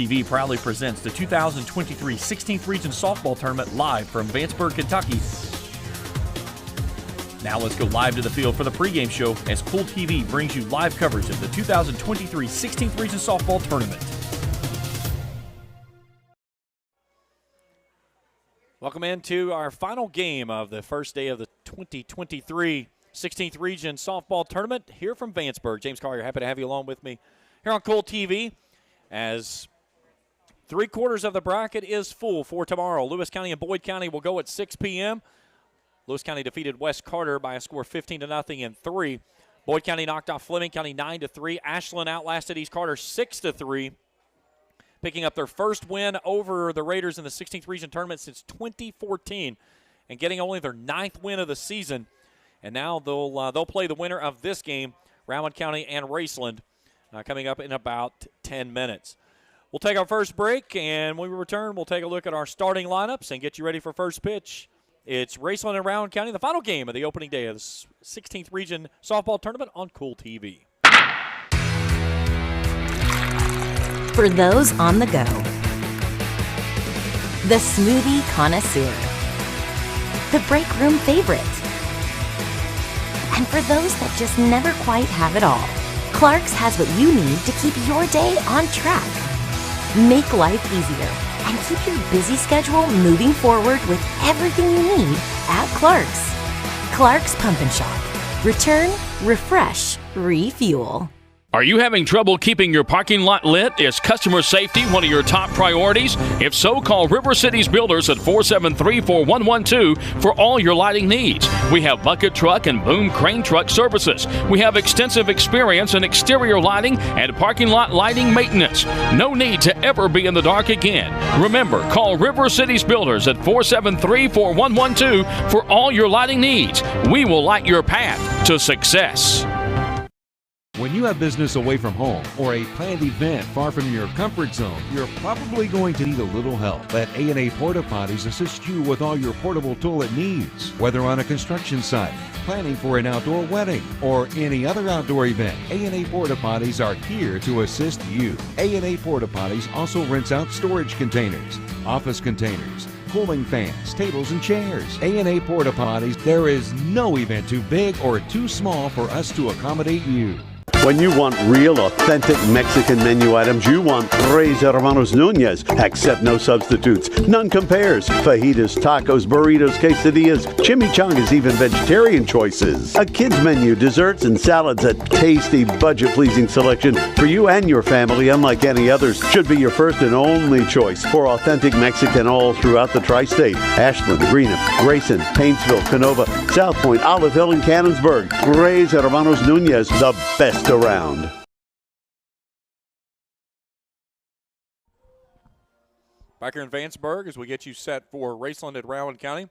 TV proudly presents the 2023 16th Region Softball Tournament live from Vanceburg, Kentucky. Now let's go live to the field for the pregame show as Cool TV brings you live coverage of the 2023 16th Region Softball Tournament. Welcome into our final game of the first day of the 2023 16th Region Softball Tournament here from Vanceburg. James Collier, happy to have you along with me here on Cool TV as 3/4 of the bracket is full for tomorrow. Lewis County and Boyd County will go at 6 p.m. Lewis County defeated West Carter by a score 15-0 in 3. Boyd County knocked off Fleming County 9-3. Ashland outlasted East Carter 6-3, picking up their first win over the Raiders in the 16th Region Tournament since 2014 and getting only their 9th win of the season. And now they'll play the winner of this game, Rowan County and Raceland, coming up in about 10 minutes. We'll take our first break, and when we return, we'll take a look at our starting lineups and get you ready for first pitch. It's Raceland and Rowan County, the final game of the opening day of the 16th Region Softball Tournament on Cool TV. For those on the go, the smoothie connoisseur, the break room favorite, and for those that just never quite have it all, Clark's has what you need to keep your day on track. Make life easier and keep your busy schedule moving forward with everything you need at Clark's. Clark's Pump and Shop. Return, refresh, refuel. Are you having trouble keeping your parking lot lit? Is customer safety one of your top priorities? If so, call River Cities Builders at 473-4112 for all your lighting needs. We have bucket truck and boom crane truck services. We have extensive experience in exterior lighting and parking lot lighting maintenance. No need to ever be in the dark again. Remember, call River Cities Builders at 473-4112 for all your lighting needs. We will light your path to success. When you have business away from home or a planned event far from your comfort zone, you're probably going to need a little help. Let A&A Porta Potties assist you with all your portable toilet needs. Whether on a construction site, planning for an outdoor wedding, or any other outdoor event, A&A Porta Potties are here to assist you. A&A Porta Potties also rents out storage containers, office containers, cooling fans, tables, and chairs. A&A Porta Potties, there is no event too big or too small for us to accommodate you. When you want real, authentic Mexican menu items, you want Tres Hermanos Nunez. Accept no substitutes. None compares. Fajitas, tacos, burritos, quesadillas, chimichangas, even vegetarian choices. A kids menu, desserts and salads, a tasty, budget-pleasing selection for you and your family, unlike any others. Should be your first and only choice for authentic Mexican all throughout the tri-state. Ashland, Greenup, Grayson, Paintsville, Canova, South Point, Olive Hill, and Cannonsburg. Tres Hermanos Nunez, the best around. Back here in Vanceburg as we get you set for Raceland at Rowan County.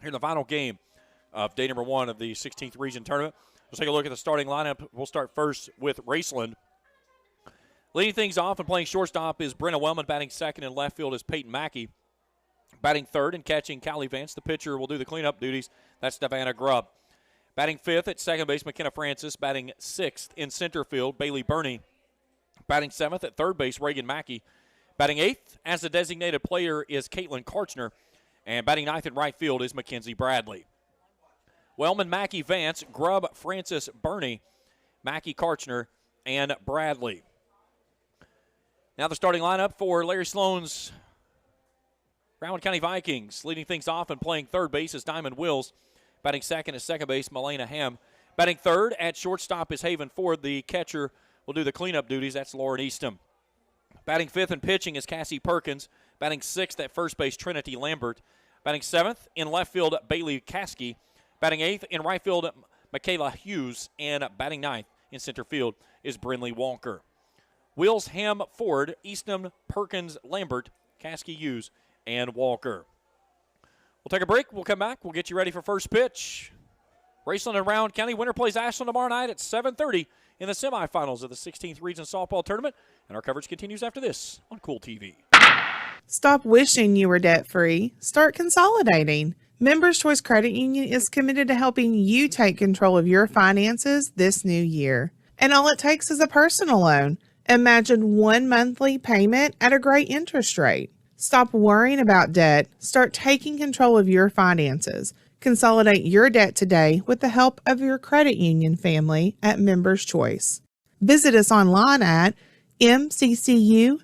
Here in the final game of day number 1 of the 16th Region Tournament. Let's take a look at the starting lineup. We'll start first with Raceland. Leading things off and playing shortstop is Brenna Wellman. Batting second in left field is Peyton Mackey. Batting third and catching Callie Vance. The pitcher will do the cleanup duties. That's Savannah Grubb. Batting fifth at second base, McKenna Francis. Batting sixth in center field, Bailey Burney. Batting seventh at third base, Reagan Mackey. Batting eighth as the designated player is Caitlin Karchner. And batting ninth in right field is Mackenzie Bradley. Wellman, Mackey, Vance, Grubb, Francis, Burney, Mackey, Karchner, and Bradley. Now the starting lineup for Larry Sloan's Rowan County Vikings. Leading things off and playing third base is Diamond Wills. Batting second at second base, Melena Ham. Batting third at shortstop is Haven Ford. The catcher will do the cleanup duties. That's Lauren Eastham. Batting fifth and pitching is Cassie Perkins. Batting sixth at first base, Trinity Lambert. Batting seventh in left field, Bailey Caskey. Batting eighth in right field, Michaela Hughes. And batting ninth in center field is Brinley Walker. Wills, Ham, Ford, Eastham, Perkins, Lambert, Caskey, Hughes, and Walker. We'll take a break. We'll come back. We'll get you ready for first pitch. Raceland and Rowan County. Winner plays Ashland tomorrow night at 7:30 in the semifinals of the 16th Region Softball Tournament. And our coverage continues after this on Cool TV. Stop wishing you were debt-free. Start consolidating. Members Choice Credit Union is committed to helping you take control of your finances this new year. And all it takes is a personal loan. Imagine one monthly payment at a great interest rate. Stop worrying about debt. Start taking control of your finances. Consolidate your debt today with the help of your credit union family at Members Choice. Visit us online at mccu.net.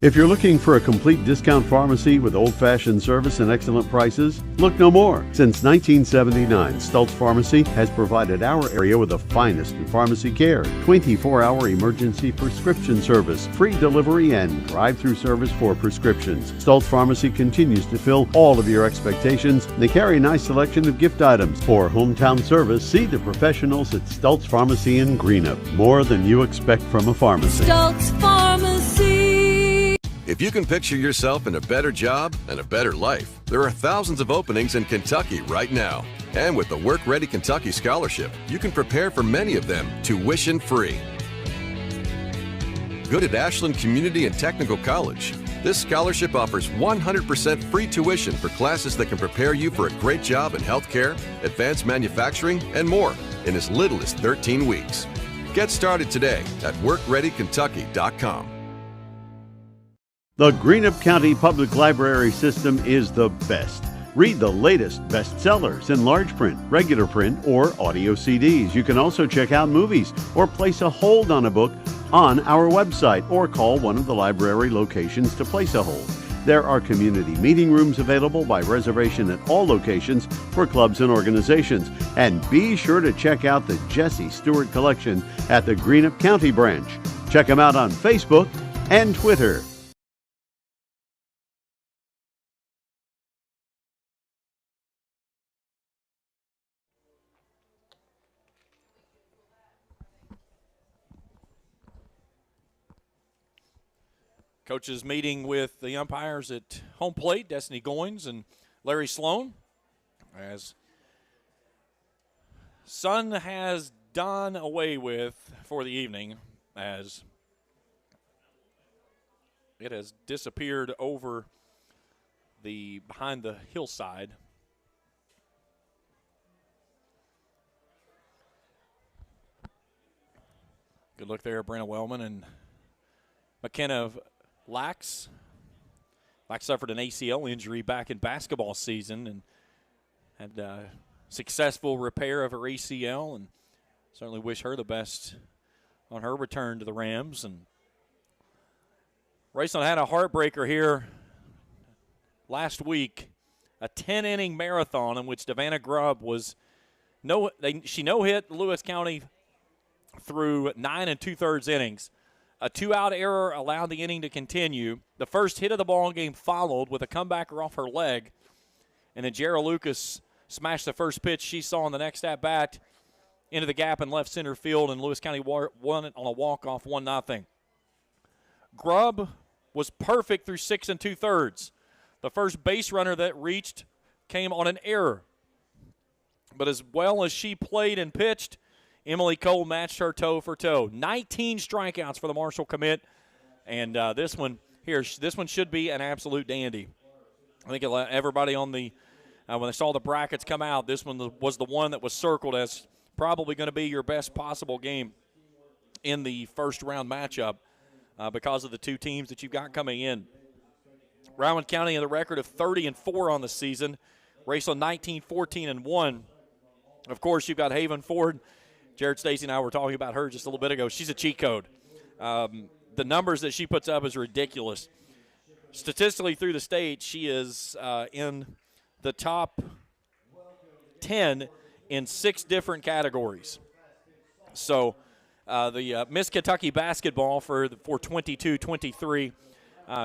If you're looking for a complete discount pharmacy with old-fashioned service and excellent prices, look no more. Since 1979, Stultz Pharmacy has provided our area with the finest in pharmacy care, 24-hour emergency prescription service, free delivery, and drive-through service for prescriptions. Stultz Pharmacy continues to fill all of your expectations. They carry a nice selection of gift items. For hometown service, see the professionals at Stultz Pharmacy in Greenup. More than you expect from a pharmacy. Stultz Pharmacy. If you can picture yourself in a better job and a better life, there are thousands of openings in Kentucky right now. And with the Work Ready Kentucky Scholarship, you can prepare for many of them tuition-free. Good at Ashland Community and Technical College. This scholarship offers 100% free tuition for classes that can prepare you for a great job in healthcare, advanced manufacturing, and more in as little as 13 weeks. Get started today at workreadykentucky.com. The Greenup County Public Library System is the best. Read the latest bestsellers in large print, regular print, or audio CDs. You can also check out movies or place a hold on a book on our website or call one of the library locations to place a hold. There are community meeting rooms available by reservation at all locations for clubs and organizations. And be sure to check out the Jesse Stewart Collection at the Greenup County branch. Check them out on Facebook and Twitter. Coaches meeting with the umpires at home plate, Destiny Goins and Larry Sloan, as sun has done away with for the evening, as it has disappeared over behind the hillside. Good look there, Brenna Wellman and McKenna Lax suffered an ACL injury back in basketball season and had a successful repair of her ACL, and certainly wish her the best on her return to the Rams. And Raceland had a heartbreaker here last week, a 10-inning marathon in which Devanna Grubb was she no-hit Lewis County through 9 2/3 innings. A 2-out error allowed the inning to continue. The first hit of the ball game followed with a comebacker off her leg. And then Jarrah Lucas smashed the first pitch she saw in the next at-bat into the gap in left center field, and Lewis County won it on a walk-off 1-0. Grubb was perfect through 6 2/3. The first base runner that reached came on an error. But as well as she played and pitched, Emily Cole matched her toe for toe. 19 strikeouts for the Marshall commit, and this one should be an absolute dandy. I think everybody on the when they saw the brackets come out, this one was the one that was circled as probably going to be your best possible game in the first round matchup because of the two teams that you've got coming in. Rowan County has a record of 30-4 on the season. Raceland 19-14-1. Of course, you've got Haven Ford. Jared Stacy and I were talking about her just a little bit ago. She's a cheat code. The numbers that she puts up is ridiculous. Statistically through the state, she is in the top 10 in 6 different categories. So the Miss Kentucky basketball for 22-23,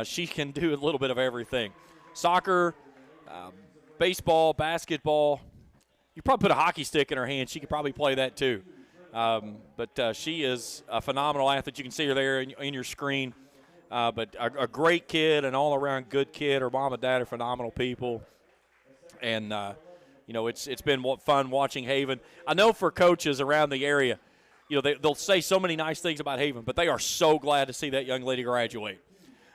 she can do a little bit of everything. Soccer, baseball, basketball. You probably put a hockey stick in her hand. She could probably play that too. But she is a phenomenal athlete. You can see her there in your screen. But a great kid, an all-around good kid. Her mom and dad are phenomenal people. And, it's been fun watching Haven. I know for coaches around the area, they'll say so many nice things about Haven, but they are so glad to see that young lady graduate.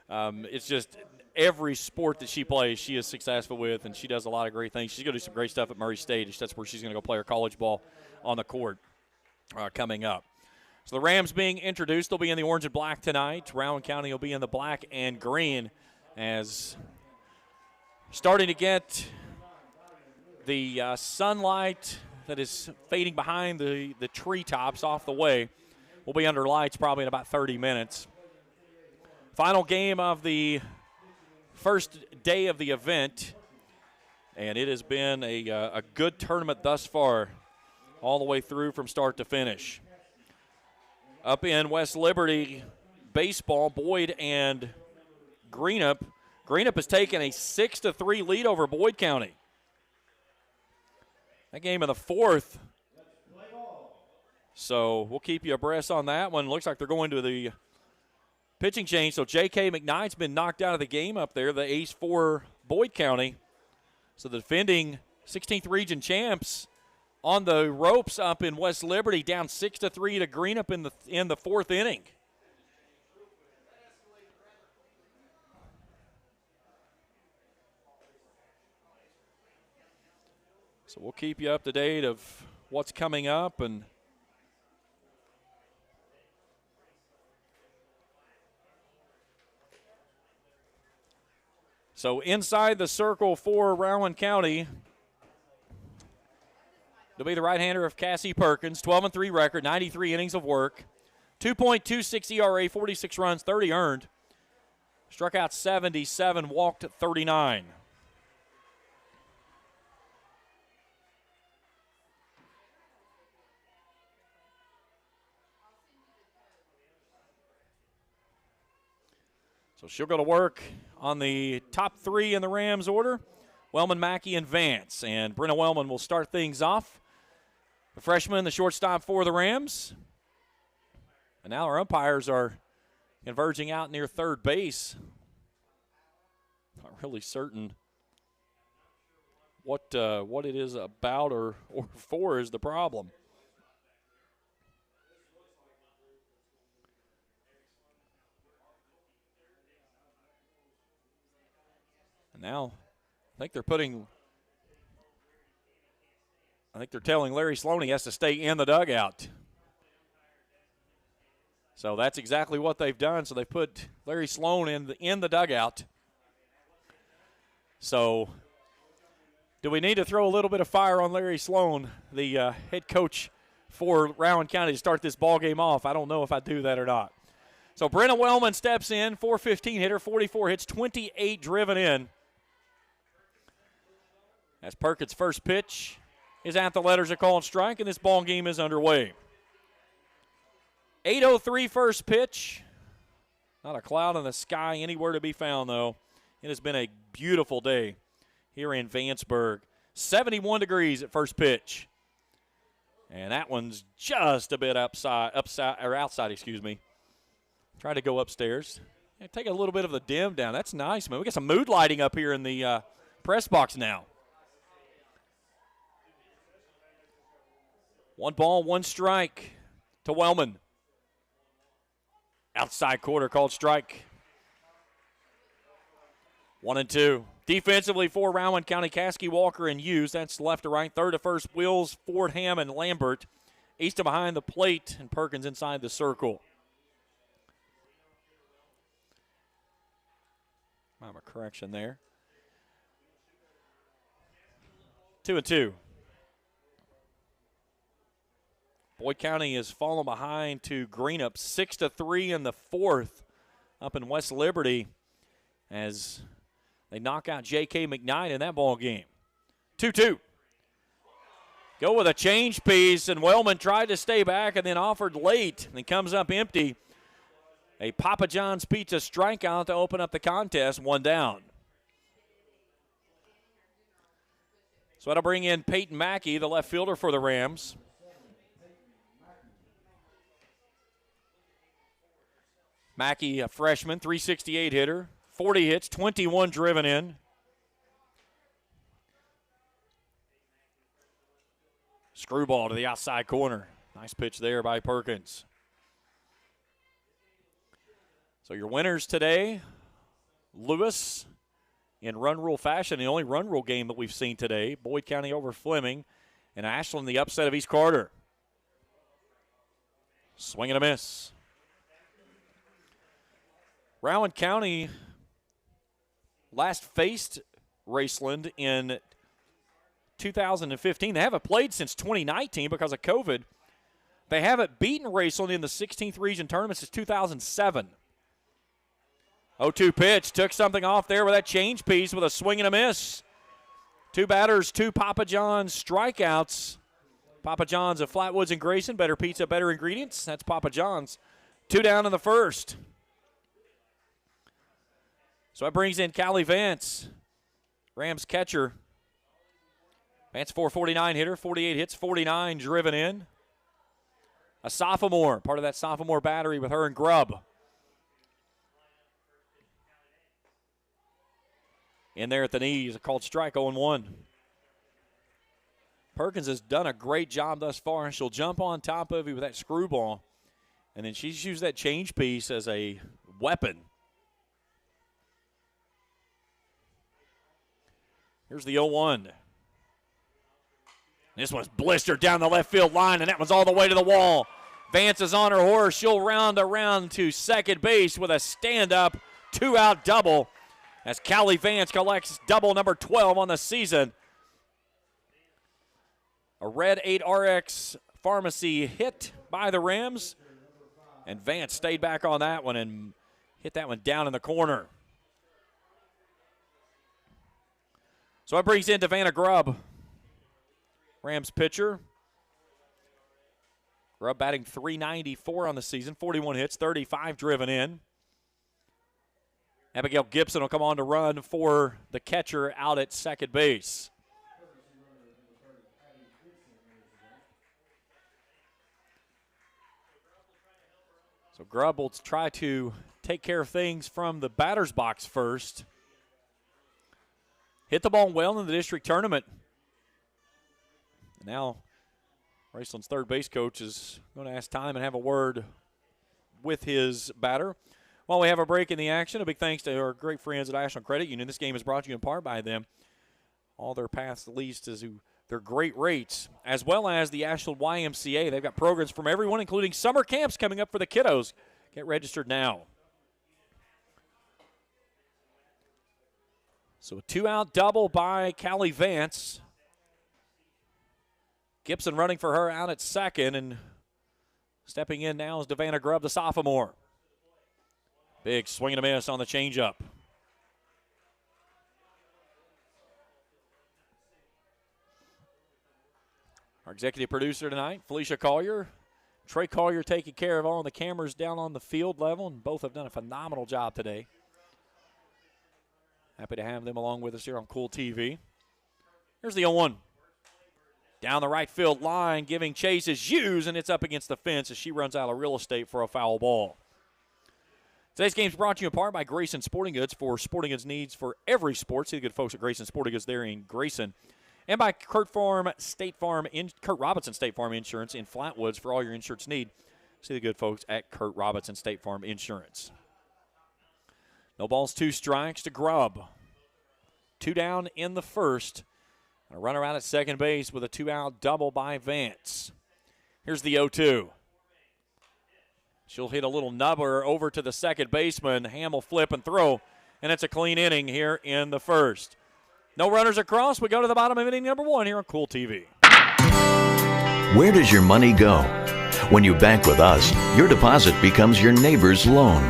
It's just every sport that she plays, she is successful with, and she does a lot of great things. She's going to do some great stuff at Murray State. That's where she's going to go play her college ball on the court coming up. So the Rams being introduced, they'll be in the orange and black tonight. Rowan County will be in the black and green, as starting to get the sunlight that is fading behind the treetops off the way. We'll be under lights probably in about 30 minutes. Final game of the first day of the event, and it has been a good tournament thus far, all the way through from start to finish. Up in West Liberty baseball, Boyd and Greenup. Greenup has taken a 6-3 lead over Boyd County. That game in the fourth. So we'll keep you abreast on that one. Looks like they're going to the pitching change. So J.K. McKnight's been knocked out of the game up there, the ace for Boyd County. So the defending 16th region champs on the ropes up in West Liberty, down 6-3 to Greenup in the fourth inning. So we'll keep you up to date of what's coming up. And so inside the circle for Rowan County, it'll be the right-hander of Cassie Perkins, 12-3 record, 93 innings of work, 2.26 ERA, 46 runs, 30 earned, struck out 77, walked 39. So she'll go to work on the top three in the Rams order. Wellman, Mackey, and Vance. And Brenna Wellman will start things off. The freshman, the shortstop for the Rams. And now our umpires are converging out near third base. Not really certain what it is about or for is the problem. And now I think they're telling Larry Sloan he has to stay in the dugout. So that's exactly what they've done. So they've put Larry Sloan in the dugout. So do we need to throw a little bit of fire on Larry Sloan, the head coach for Rowan County, to start this ball game off? I don't know if I do that or not. So Brenna Wellman steps in, 415 hitter, 44 hits, 28 driven in. As Perkins' first pitch is at the letters, a called strike, and this ball game is underway. 8:03 first pitch. Not a cloud in the sky anywhere to be found, though. It has been a beautiful day here in Vanceburg. 71 degrees at first pitch. And that one's just a bit outside, excuse me. Try to go upstairs. Take a little bit of the dim down. That's nice, man. We got some mood lighting up here in the press box now. 1 ball, 1 strike to Wellman. Outside quarter called strike. 1-2. Defensively for Rowan County, Caskey, Walker, and Hughes. That's left to right. Third to first, Wills, Fordham, and Lambert. East to behind the plate, and Perkins inside the circle. I have a correction there. 2-2. Boyd County has fallen behind to Greenup 6-3 in the fourth up in West Liberty as they knock out J.K. McKnight in that ball game. 2-2. Go with a change piece, and Wellman tried to stay back and then offered late and comes up empty. A Papa John's Pizza strikeout to open up the contest, 1 down. So that'll bring in Peyton Mackey, the left fielder for the Rams. Mackey, a freshman, 368 hitter, 40 hits, 21 driven in. Screwball to the outside corner. Nice pitch there by Perkins. So your winners today, Lewis in run rule fashion, the only run rule game that we've seen today. Boyd County over Fleming, and Ashland the upset of East Carter. Swing and a miss. Rowan County last faced Raceland in 2015. They haven't played since 2019 because of COVID. They haven't beaten Raceland in the 16th region tournament since 2007. 0-2 pitch. Took something off there with that change piece with a swing and a miss. 2 batters, 2 Papa John's strikeouts. Papa John's of Flatwoods and Grayson. Better pizza, better ingredients. That's Papa John's. 2 down in the first. So that brings in Callie Vance, Rams catcher. Vance, 449 hitter, 48 hits, 49 driven in. A sophomore, part of that sophomore battery with her and Grubb. In there at the knees, a called strike, 0-1. Perkins has done a great job thus far. She'll jump on top of you with that screwball, and then she's used that change piece as a weapon. Here's the 0-1. This one's blistered down the left field line, and that one's all the way to the wall. Vance is on her horse. She'll round around to second base with a stand-up 2-out double as Callie Vance collects double number 12 on the season. A Red 8RX Pharmacy hit by the Rams, and Vance stayed back on that one and hit that one down in the corner. So that brings in Devana Grubb, Rams pitcher. Grubb batting .394 on the season, 41 hits, 35 driven in. Abigail Gibson will come on to run for the catcher out at second base. So Grubb will try to take care of things from the batter's box first. Hit the ball well in the district tournament. Now, Raceland's third base coach is going to ask time and have a word with his batter. While we have a break in the action, a big thanks to our great friends at Ashland Credit Union. This game is brought to you in part by them. All their paths leads to their great rates, as well as the Ashland YMCA. They've got programs from everyone, including summer camps coming up for the kiddos. Get registered now. So a 2-out double by Callie Vance. Gibson running for her out at second, and stepping in now is Devana Grubb, the sophomore. Big swing and a miss on the changeup. Our executive producer tonight, Felicia Collier. Trey Collier taking care of all the cameras down on the field level, and both have done a phenomenal job today. Happy to have them along with us here on Cool TV. Here's the 0-1. Down the right field line, giving chase is Hughes, and it's up against the fence as she runs out of real estate for a foul ball. Today's game is brought to you in part by Grayson Sporting Goods for sporting goods needs for every sport. See the good folks at Grayson Sporting Goods there in Grayson. And by Kurt Robinson State Farm Insurance in Flatwoods for all your insurance need. See the good folks at Kurt Robinson State Farm Insurance. No balls, 2 strikes to Grubb. 2 down in the first. A runner out at second base with a 2-out double by Vance. Here's the 0-2. She'll hit a little nubber over to the second baseman. Ham will flip and throw, and it's a clean inning here in the first. No runners across. We go to the bottom of inning number 1 here on Cool TV. Where does your money go? When you bank with us, your deposit becomes your neighbor's loan.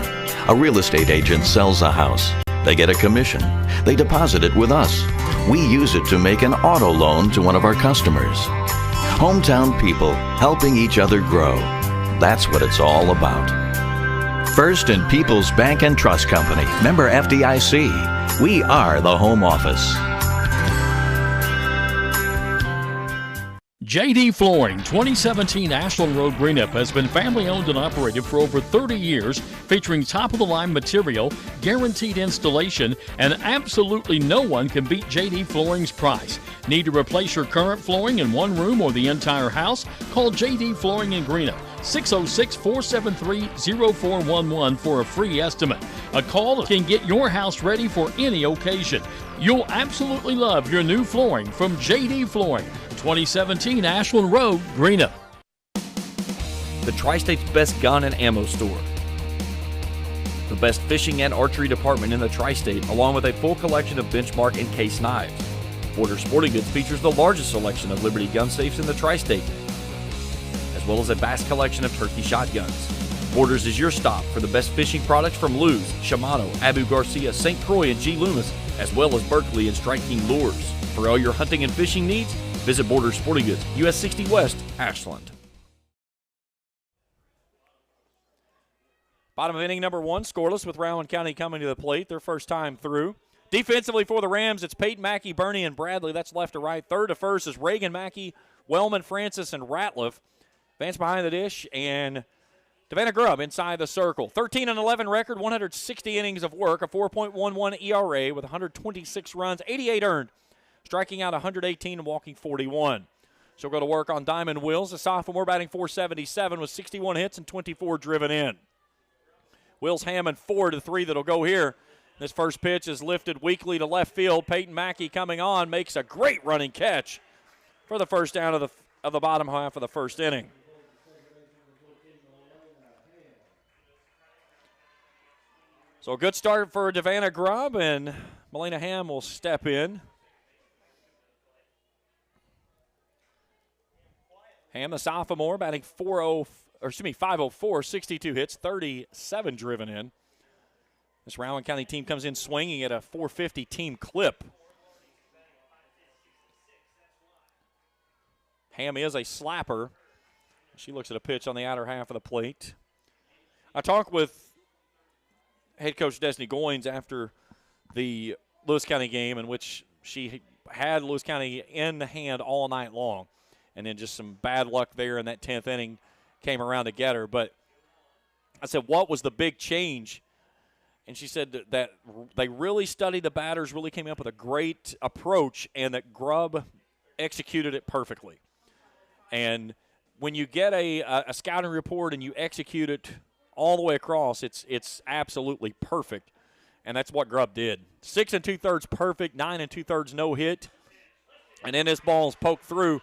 A real estate agent sells a house. They get a commission. They deposit it with us. We use it to make an auto loan to one of our customers. Hometown people helping each other grow. That's what it's all about. First and People's Bank and Trust Company. Member FDIC. We are the home office. JD Flooring, 2017 Ashland Road, Greenup, has been family owned and operated for over 30 years, featuring top-of-the-line material, guaranteed installation, and absolutely no one can beat JD Flooring's price. Need to replace your current flooring in one room or the entire house? Call JD Flooring in Greenup, 606-473-0411 for a free estimate. A call can get your house ready for any occasion. You'll absolutely love your new flooring from JD Flooring, 2017 Ashland Road, Greenup. the Tri-State's best gun and ammo store. The best fishing and archery department in the Tri-State, along with a full collection of Benchmark and Case knives. Borders Sporting Goods features the largest selection of Liberty gun safes in the Tri-State, as well as a vast collection of turkey shotguns. Borders is your stop for the best fishing products from Lew's, Shimano, Abu Garcia, St. Croix, and G. Loomis, as well as Berkeley and Strike King lures. For all your hunting and fishing needs, visit Borders Sporting Goods, US 60 West, Ashland. Bottom of inning number 1, scoreless with Rowan County coming to the plate, their first time through. Defensively for the Rams, it's Peyton Mackey, Bernie, and Bradley. That's left to right. Third to first is Reagan Mackey, Wellman, Francis, and Ratliff. Vance behind the dish, and Devana Grubb inside the circle. 13-11 record, 160 innings of work, a 4.11 ERA with 126 runs, 88 earned, striking out 118 and walking 41. She'll go to work on Diamond Wills, a sophomore batting .477 with 61 hits and 24 driven in. Wills Hammond 4-3 that'll go here. This first pitch is lifted weakly to left field. Peyton Mackey coming on makes a great running catch for the first down of the bottom half of the first inning. So a good start for Devana Grubb, and Melina Ham will step in. Ham, the sophomore, batting .504, 62 hits, 37 driven in. This Rowan County team comes in swinging at a .450 team clip. Ham is a slapper. She looks at a pitch on the outer half of the plate. I talked with head coach Destiny Goins after the Lewis County game, in which she had Lewis County in the hand all night long. And then just some bad luck there in that 10th inning came around to get her. But I said, what was the big change? And she said that they really studied the batters, really came up with a great approach, and that Grubb executed it perfectly. And when you get a scouting report and you execute it all the way across, it's absolutely perfect. And that's what Grubb did. 6 2/3 perfect, 9 2/3 no hit. And then this ball's poked through.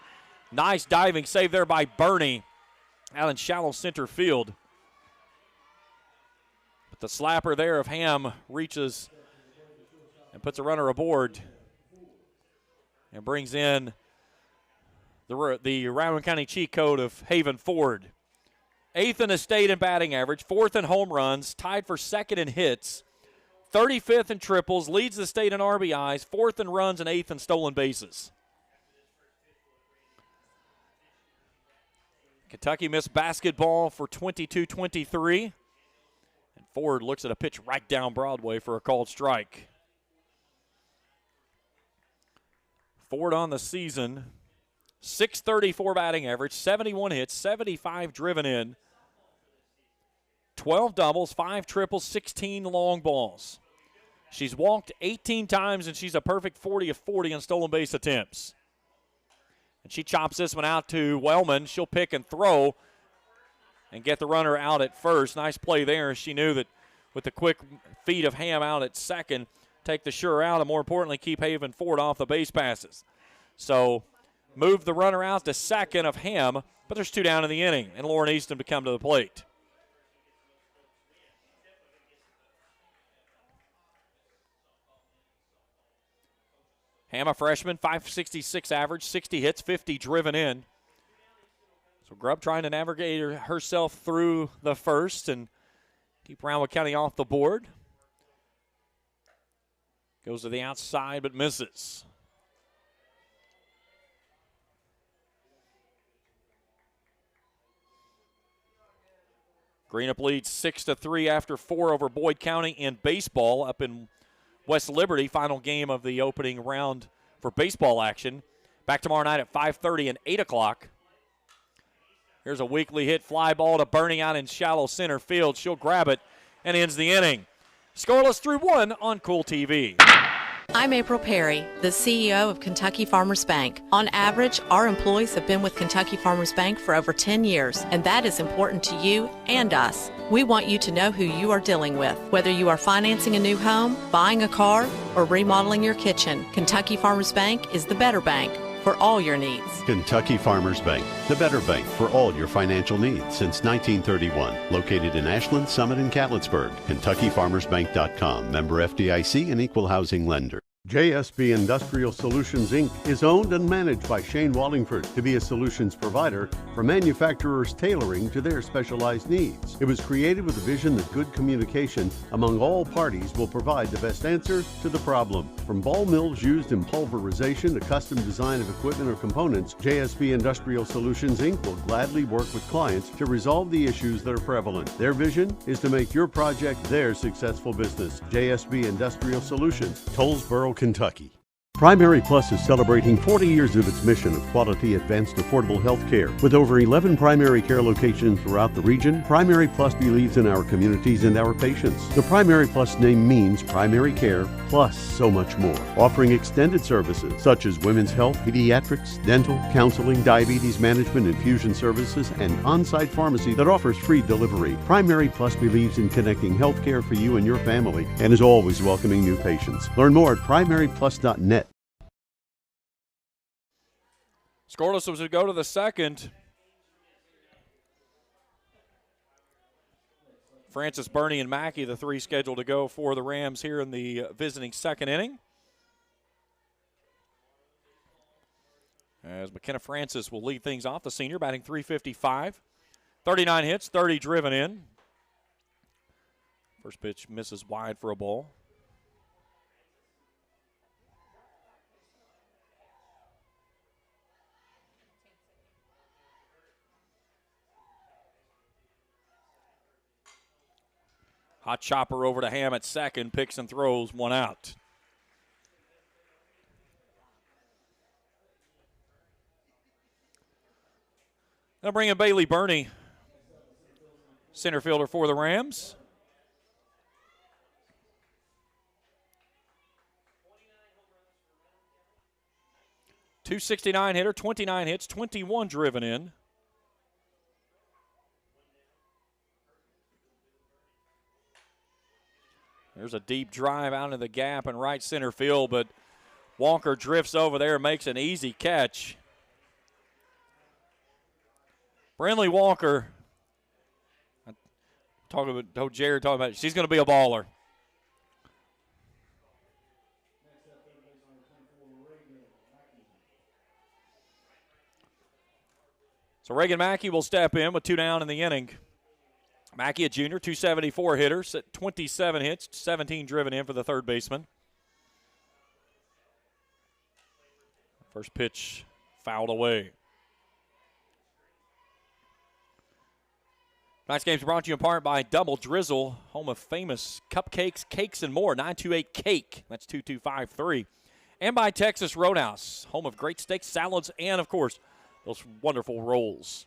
Nice diving save there by Bernie out in shallow center field. But the slapper there of Ham reaches and puts a runner aboard and brings in the Rowan County cheat code of Haven Ford. 8th in the state in batting average, 4th in home runs, tied for 2nd in hits, 35th in triples, leads the state in RBIs, 4th in runs, and 8th in stolen bases. Kentucky missed basketball for 22-23. And Ford looks at a pitch right down Broadway for a called strike. Ford on the season, .634 batting average, 71 hits, 75 driven in, 12 doubles, 5 triples, 16 long balls. She's walked 18 times, and she's a perfect 40 of 40 on stolen base attempts. And she chops this one out to Wellman. She'll pick and throw and get the runner out at first. Nice play there. She knew that with the quick feed of Ham out at second, take the sure out, and more importantly, keep Haven Ford off the base passes. So move the runner out to second of Ham, but there's 2 down in the inning, and Lauren Easton to come to the plate. Ham, a freshman, .566 average, 60 hits, 50 driven in. So Grubb trying to navigate herself through the first and keep Rowan County off the board. Goes to the outside but misses. Greenup leads 6-3 after 4 over Boyd County in baseball up in West Liberty. Final game of the opening round for baseball action. Back tomorrow night at 5:30 and 8 o'clock. Here's a weakly hit fly ball to Bernie out in shallow center field. She'll grab it and ends the inning. Scoreless through 1 on Cool TV. I'm April Perry, the CEO of Kentucky Farmers Bank. On average, our employees have been with Kentucky Farmers Bank for over 10 years, and that is important to you and us. We want you to know who you are dealing with. Whether you are financing a new home, buying a car, or remodeling your kitchen, Kentucky Farmers Bank is the better bank for all your needs. Kentucky Farmers Bank, the better bank for all your financial needs since 1931. Located in Ashland, Summit, and Catlettsburg. KentuckyFarmersBank.com. Member FDIC and equal housing lender. JSB Industrial Solutions, Inc. is owned and managed by Shane Wallingford to be a solutions provider for manufacturers tailoring to their specialized needs. It was created with a vision that good communication among all parties will provide the best answer to the problem. From ball mills used in pulverization to custom design of equipment or components, JSB Industrial Solutions, Inc. will gladly work with clients to resolve the issues that are prevalent. Their vision is to make your project their successful business. JSB Industrial Solutions, Tollsboro, Kentucky. Primary Plus is celebrating 40 years of its mission of quality, advanced, affordable health care. With over 11 primary care locations throughout the region, Primary Plus believes in our communities and our patients. The Primary Plus name means primary care plus so much more, offering extended services such as women's health, pediatrics, dental, counseling, diabetes management, infusion services, and on-site pharmacy that offers free delivery. Primary Plus believes in connecting health care for you and your family and is always welcoming new patients. Learn more at primaryplus.net. Scoreless as we go to the second. Francis, Bernie, and Mackey, the three scheduled to go for the Rams here in the visiting second inning. As McKenna Francis will lead things off, the senior batting .355. 39 hits, 30 driven in. First pitch misses wide for a ball. Hot chopper over to Ham at second, picks and throws, one out. Now bring in Bailey Burney, center fielder for the Rams. .269 hitter, 29 hits, 21 driven in. There's a deep drive out into the gap in right center field, but Walker drifts over there and makes an easy catch. Brindley Walker, told Jared, she's going to be a baller. So Reagan Mackey will step in with 2 down in the inning. Mackey, a junior, .274 hitter, 27 hits, 17 driven in for the third baseman. First pitch fouled away. Tonight's game is brought to you in part by Double Drizzle, home of famous cupcakes, cakes, and more. 928-CAKE, that's 2253. And by Texas Roadhouse, home of great steaks, salads, and, of course, those wonderful rolls.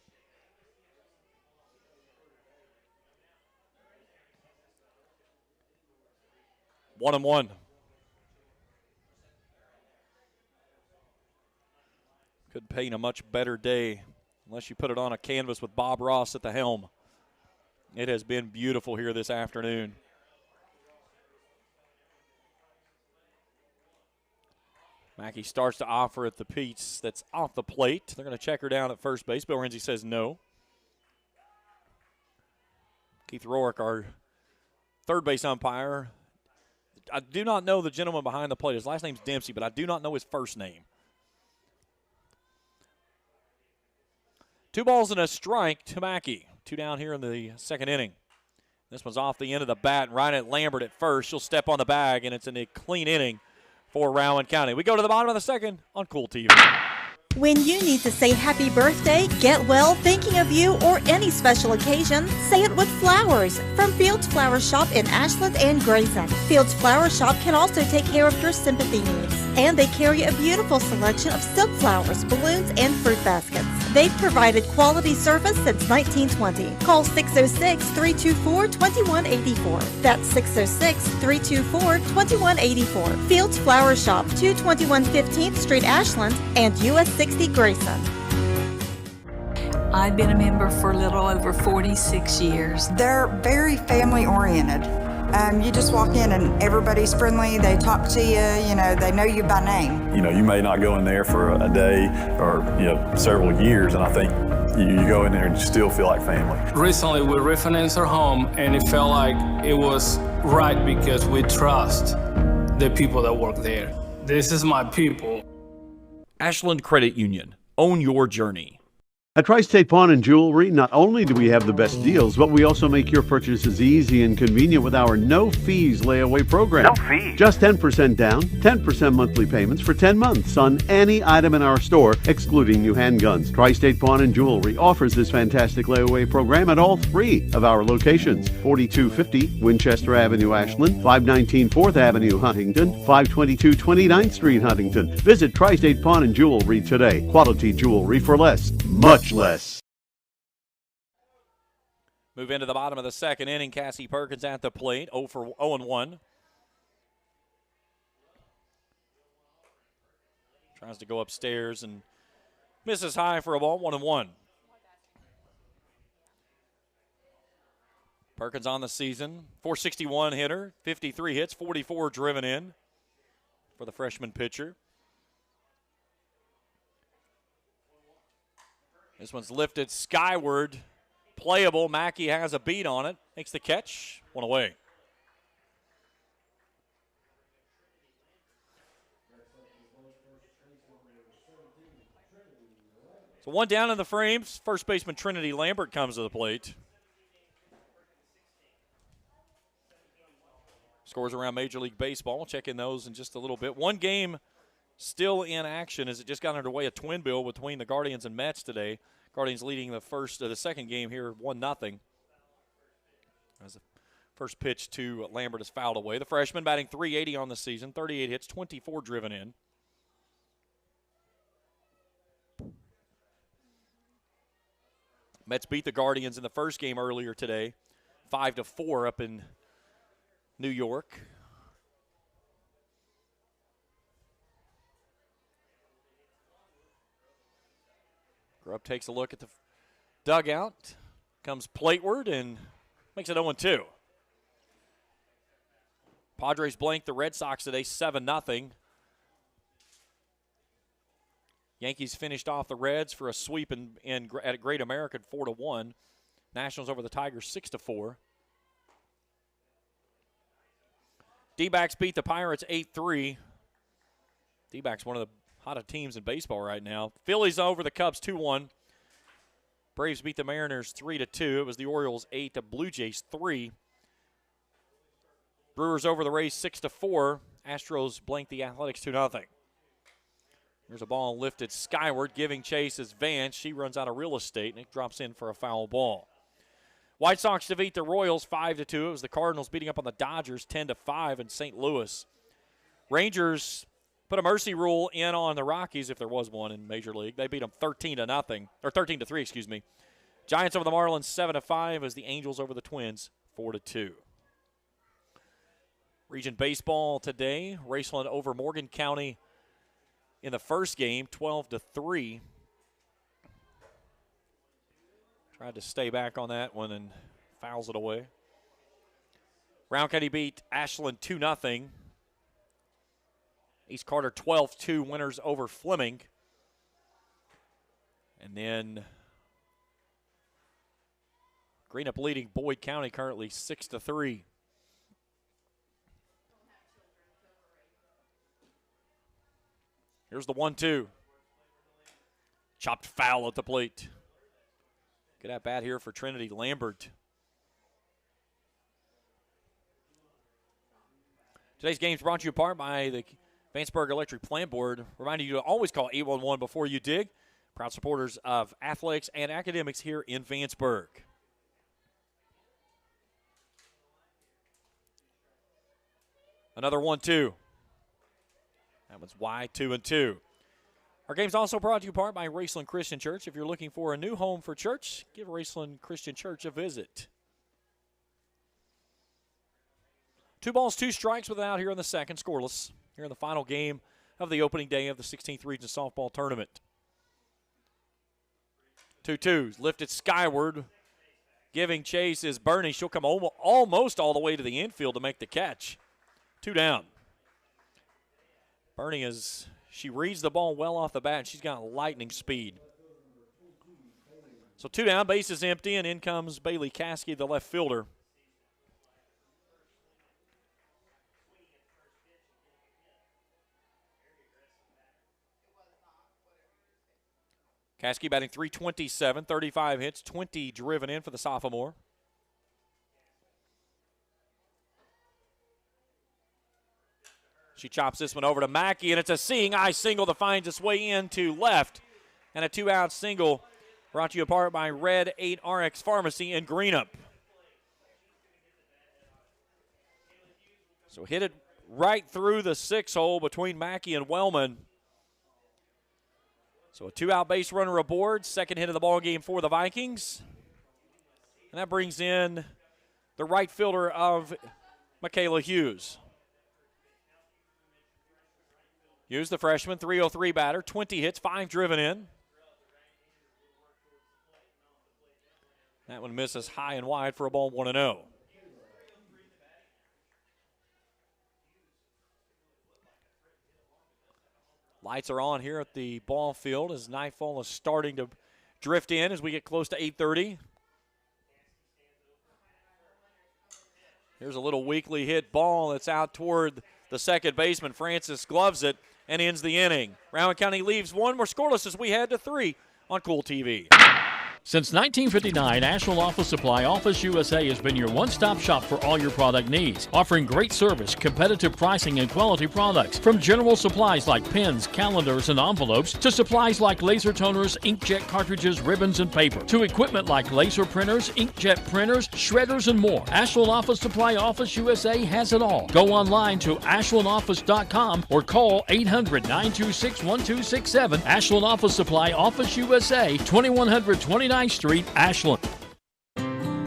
1-1. Couldn't paint a much better day unless you put it on a canvas with Bob Ross at the helm. It has been beautiful here this afternoon. Mackey starts to offer at the piece that's off the plate. They're going to check her down at first base. Bill Renzi says no. Keith Rourke, our third base umpire. I do not know the gentleman behind the plate. His last name's Dempsey, but I do not know his first name. 2 balls and a strike to Mackey. 2 down here in the second inning. This one's off the end of the bat and right at Lambert at first. She'll step on the bag, and it's a clean inning for Rowan County. We go to the bottom of the second on Cool TV. When you need to say happy birthday, get well, thinking of you, or any special occasion, say it with flowers from Fields Flower Shop in Ashland and Grayson. Fields Flower Shop can also take care of your sympathy needs, and they carry a beautiful selection of silk flowers, balloons, and fruit baskets. They've provided quality service since 1920. Call 606-324-2184. That's 606-324-2184. Fields Flower Shop, 221 15th Street, Ashland, and US 60 Grayson. I've been a member for a little over 46 years. They're very family oriented. You just walk in and everybody's friendly. They talk to you. You know, they know you by name. You know, you may not go in there for a day or, several years, and I think you go in there and you still feel like family. Recently, we refinanced our home, and it felt like it was right because we trust the people that work there. This is my people. Ashland Credit Union. Own your journey. At Tri-State Pawn and Jewelry, not only do we have the best deals, but we also make your purchases easy and convenient with our no-fees layaway program. No fees? Just 10% down, 10% monthly payments for 10 months on any item in our store, excluding new handguns. Tri-State Pawn and Jewelry offers this fantastic layaway program at all 3 of our locations: 4250 Winchester Avenue, Ashland, 519 4th Avenue, Huntington, 522 29th Street, Huntington. Visit Tri-State Pawn and Jewelry today. Quality jewelry for less. Much less. Move into the bottom of the second inning. Cassie Perkins at the plate, 0-1. Tries to go upstairs and misses high for a ball, 1-1. Perkins on the season, 461 hitter, 53 hits, 44 driven in for the freshman pitcher. This one's lifted skyward, playable. Mackey has a beat on it, makes the catch, 1 away. So 1 down in the frames. First baseman Trinity Lambert comes to the plate. Scores around Major League Baseball. We'll check in those in just a little bit. One game still in action as it just got underway, a twin bill between the Guardians and Mets today. Guardians leading the second game here, 1-0. As the first pitch to Lambert is fouled away. The freshman batting .380 on the season, 38 hits, 24 driven in. Mets beat the Guardians in the first game earlier today, 5-4 up in New York. Grubb takes a look at the dugout, comes plateward, and makes it 0-2. Padres blanked the Red Sox today, 7-0. Yankees finished off the Reds for a sweep at Great American, 4-1. Nationals over the Tigers, 6-4. D-backs beat the Pirates 8-3. D-backs one of the hottest teams in baseball right now. Phillies over the Cubs 2-1. Braves beat the Mariners 3-2. It was the Orioles 8, the Blue Jays 3. Brewers over the Rays 6-4. Astros blanked the Athletics 2-0. There's a ball lifted skyward, giving chase is Vance. She runs out of real estate, and it drops in for a foul ball. White Sox defeat the Royals 5-2. It was the Cardinals beating up on the Dodgers 10-5 in St. Louis. Rangers put a mercy rule in on the Rockies, if there was one in Major League. They beat them 13-3, excuse me. Giants over the Marlins 7-5 as the Angels over the Twins 4-2. Region baseball today, Raceland over Morgan County in the first game, 12-3. Tried to stay back on that one and fouls it away. Round County beat Ashland 2-0. East Carter 12-2 winners over Fleming. And then Greenup leading Boyd County currently 6-3. Here's the 1-2. Chopped foul at the plate. Good at bat here for Trinity Lambert. Today's game is brought to you apart by the Vanceburg Electric Plant Board, reminding you to always call 811 before you dig. Proud supporters of athletics and academics here in Vanceburg. Another 1-2. That one's wide, 2-2. Our game's also brought to you apart by Raceland Christian Church. If you're looking for a new home for church, give Raceland Christian Church a visit. 2 balls, 2 strikes with an out here in the second, scoreless. Here in the final game of the opening day of the 16th Region Softball Tournament. 2-2s lifted skyward. giving chase is Bernie. She'll come almost all the way to the infield to make the catch. 2 down. Bernie she reads the ball well off the bat, and she's got lightning speed. So 2 down, base is empty, and in comes Bailey Caskey, the left fielder. Caskey batting .327, 35 hits, 20 driven in for the sophomore. She chops this one over to Mackey, and it's a seeing eye single that finds its way into left. And a 2-out single brought to you apart by Red 8 RX Pharmacy in Greenup. So hit it right through the 6-hole between Mackey and Wellman. So a 2-out base runner aboard, second hit of the ball game for the Vikings. And that brings in the right fielder of Michaela Hughes. Hughes, the freshman, .303 batter, 20 hits, 5 driven in. That one misses high and wide for a ball 1-0. Lights are on here at the ball field as nightfall is starting to drift in as we get close to 8:30. Here's a little weakly hit ball that's out toward the second baseman. Francis gloves it and ends the inning. Rowan County leaves one. We're scoreless as we head to 3 on Cool TV. Since 1959, Ashland Office Supply Office USA has been your one-stop shop for all your product needs, offering great service, competitive pricing, and quality products. From general supplies like pens, calendars, and envelopes, to supplies like laser toners, inkjet cartridges, ribbons, and paper, to equipment like laser printers, inkjet printers, shredders, and more. Ashland Office Supply Office USA has it all. Go online to ashlandoffice.com or call 800-926-1267. Ashland Office Supply Office USA, 2129 Street, Ashland.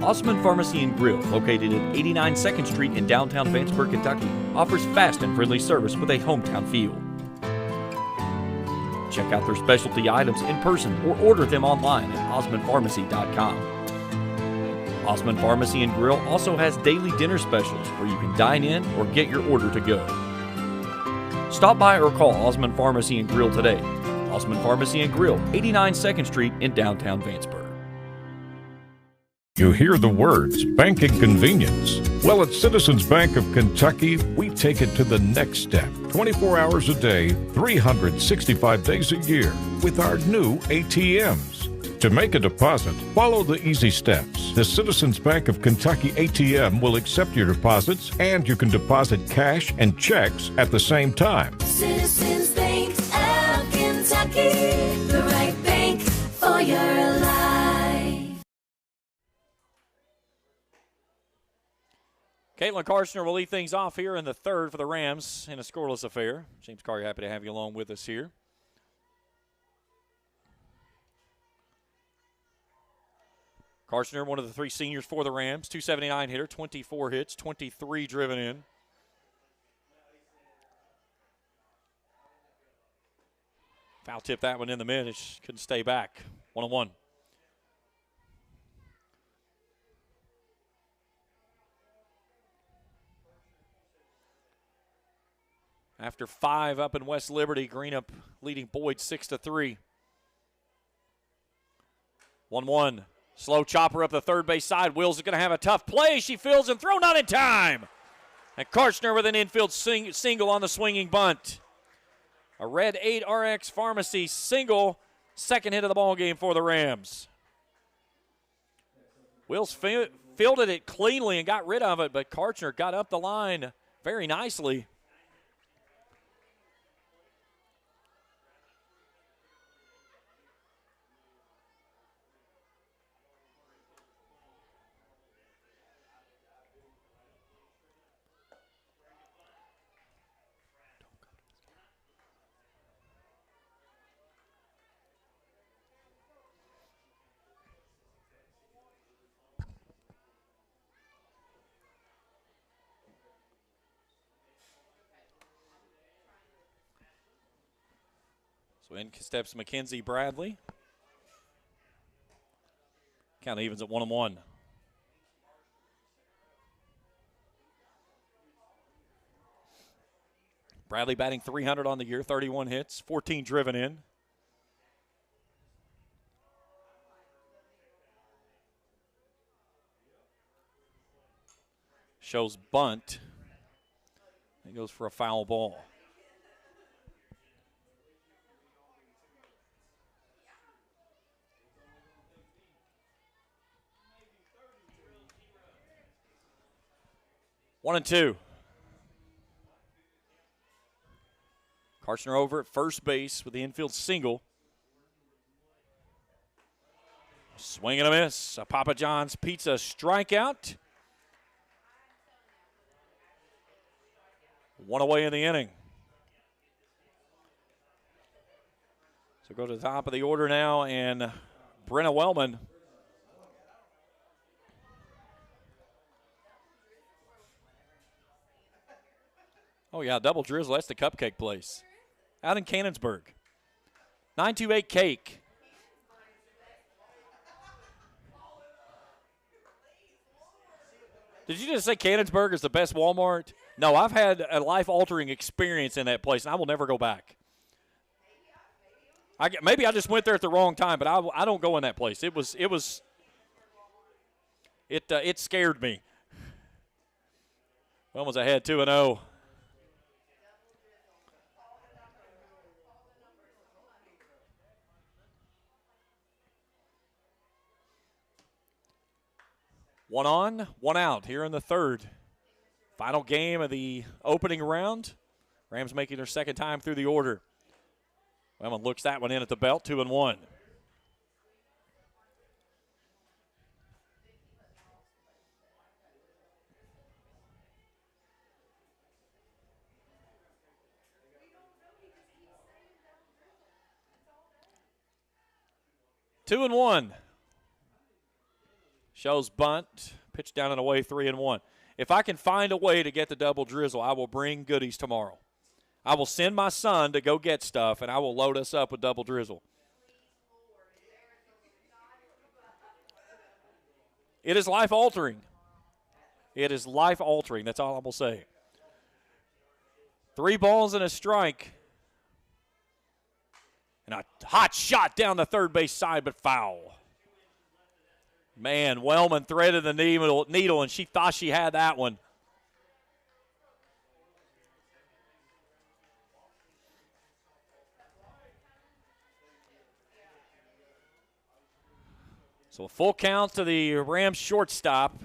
Osmond Pharmacy and Grill, located at 89 2nd Street in downtown Vanceburg, Kentucky, offers fast and friendly service with a hometown feel. Check out their specialty items in person or order them online at osmondpharmacy.com. Osmond Pharmacy and Grill also has daily dinner specials where you can dine in or get your order to go. Stop by or call Osmond Pharmacy and Grill today. Osmond Pharmacy and Grill, 89 2nd Street in downtown Vanceburg. You hear the words bank and convenience. Well, at Citizens Bank of Kentucky, we take it to the next step. 24 hours a day, 365 days a year with our new ATMs. To make a deposit, follow the easy steps. The Citizens Bank of Kentucky ATM will accept your deposits, and you can deposit cash and checks at the same time. Citizens Bank of Kentucky, the right bank for your life. Caitlin Karshner will lead things off here in the third for the Rams in a scoreless affair. James Carr, happy to have you along with us here. Karshner, one of the 3 seniors for the Rams, .279 hitter, 24 hits, 23 driven in. Foul tip that one in the mid. It couldn't stay back. 1-1. After 5 up in West Liberty, Greenup leading Boyd 6-3. 1-1. Slow chopper up the third base side. Wills is going to have a tough play. She fields and thrown out in time. And Karshner with an infield single on the swinging bunt. A Red 8 RX Pharmacy single. Second hit of the ball game for the Rams. Wills fielded it cleanly and got rid of it, but Karshner got up the line very nicely. So in steps Mackenzie Bradley. Count evens at 1-1. Bradley batting .300 on the year, 31 hits, 14 driven in. Shows bunt. He goes for a foul ball. One and two. Karshner over at first base with the infield single. Swing and a miss. A Papa John's Pizza strikeout. One away in the inning. So go to the top of the order now, and Brenna Wellman. Oh, yeah, double drizzle. That's the cupcake place out in Cannonsburg. 928 Cake. Did you just say Cannonsburg is the best Walmart? No, I've had a life-altering experience in that place, and I will never go back. Maybe I just went there at the wrong time, but I don't go in that place. It scared me. Wellman's ahead 2-0. One on, one out here in the third. Final game of the opening round. Rams making their second time through the order. Wellman looks that one in at the belt, 2-1. Two and one. Shows bunt, pitch down and away, 3-1. If I can find a way to get the double drizzle, I will bring goodies tomorrow. I will send my son to go get stuff, and I will load us up with double drizzle. It is life-altering. It is life-altering. That's all I will say. 3 balls and a strike. And a hot shot down the third base side, but foul. Man, Wellman threaded the needle, and she thought she had that one. So a full count to the Rams shortstop,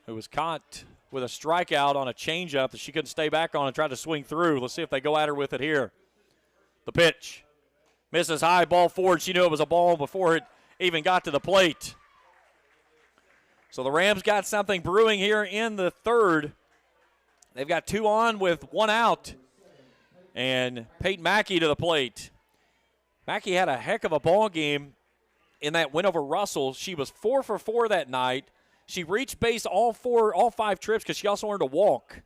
who was caught with a strikeout on a changeup that she couldn't stay back on and tried to swing through. Let's see if they go at her with it here. The pitch. Misses high, ball forward. She knew it was a ball before it even got to the plate. So the Rams got something brewing here in the third. They've got 2 on with 1 out. And Peyton Mackey to the plate. Mackey had a heck of a ball game in that win over Russell. She was 4 for 4 that night. She reached base all 5 trips because she also earned a walk.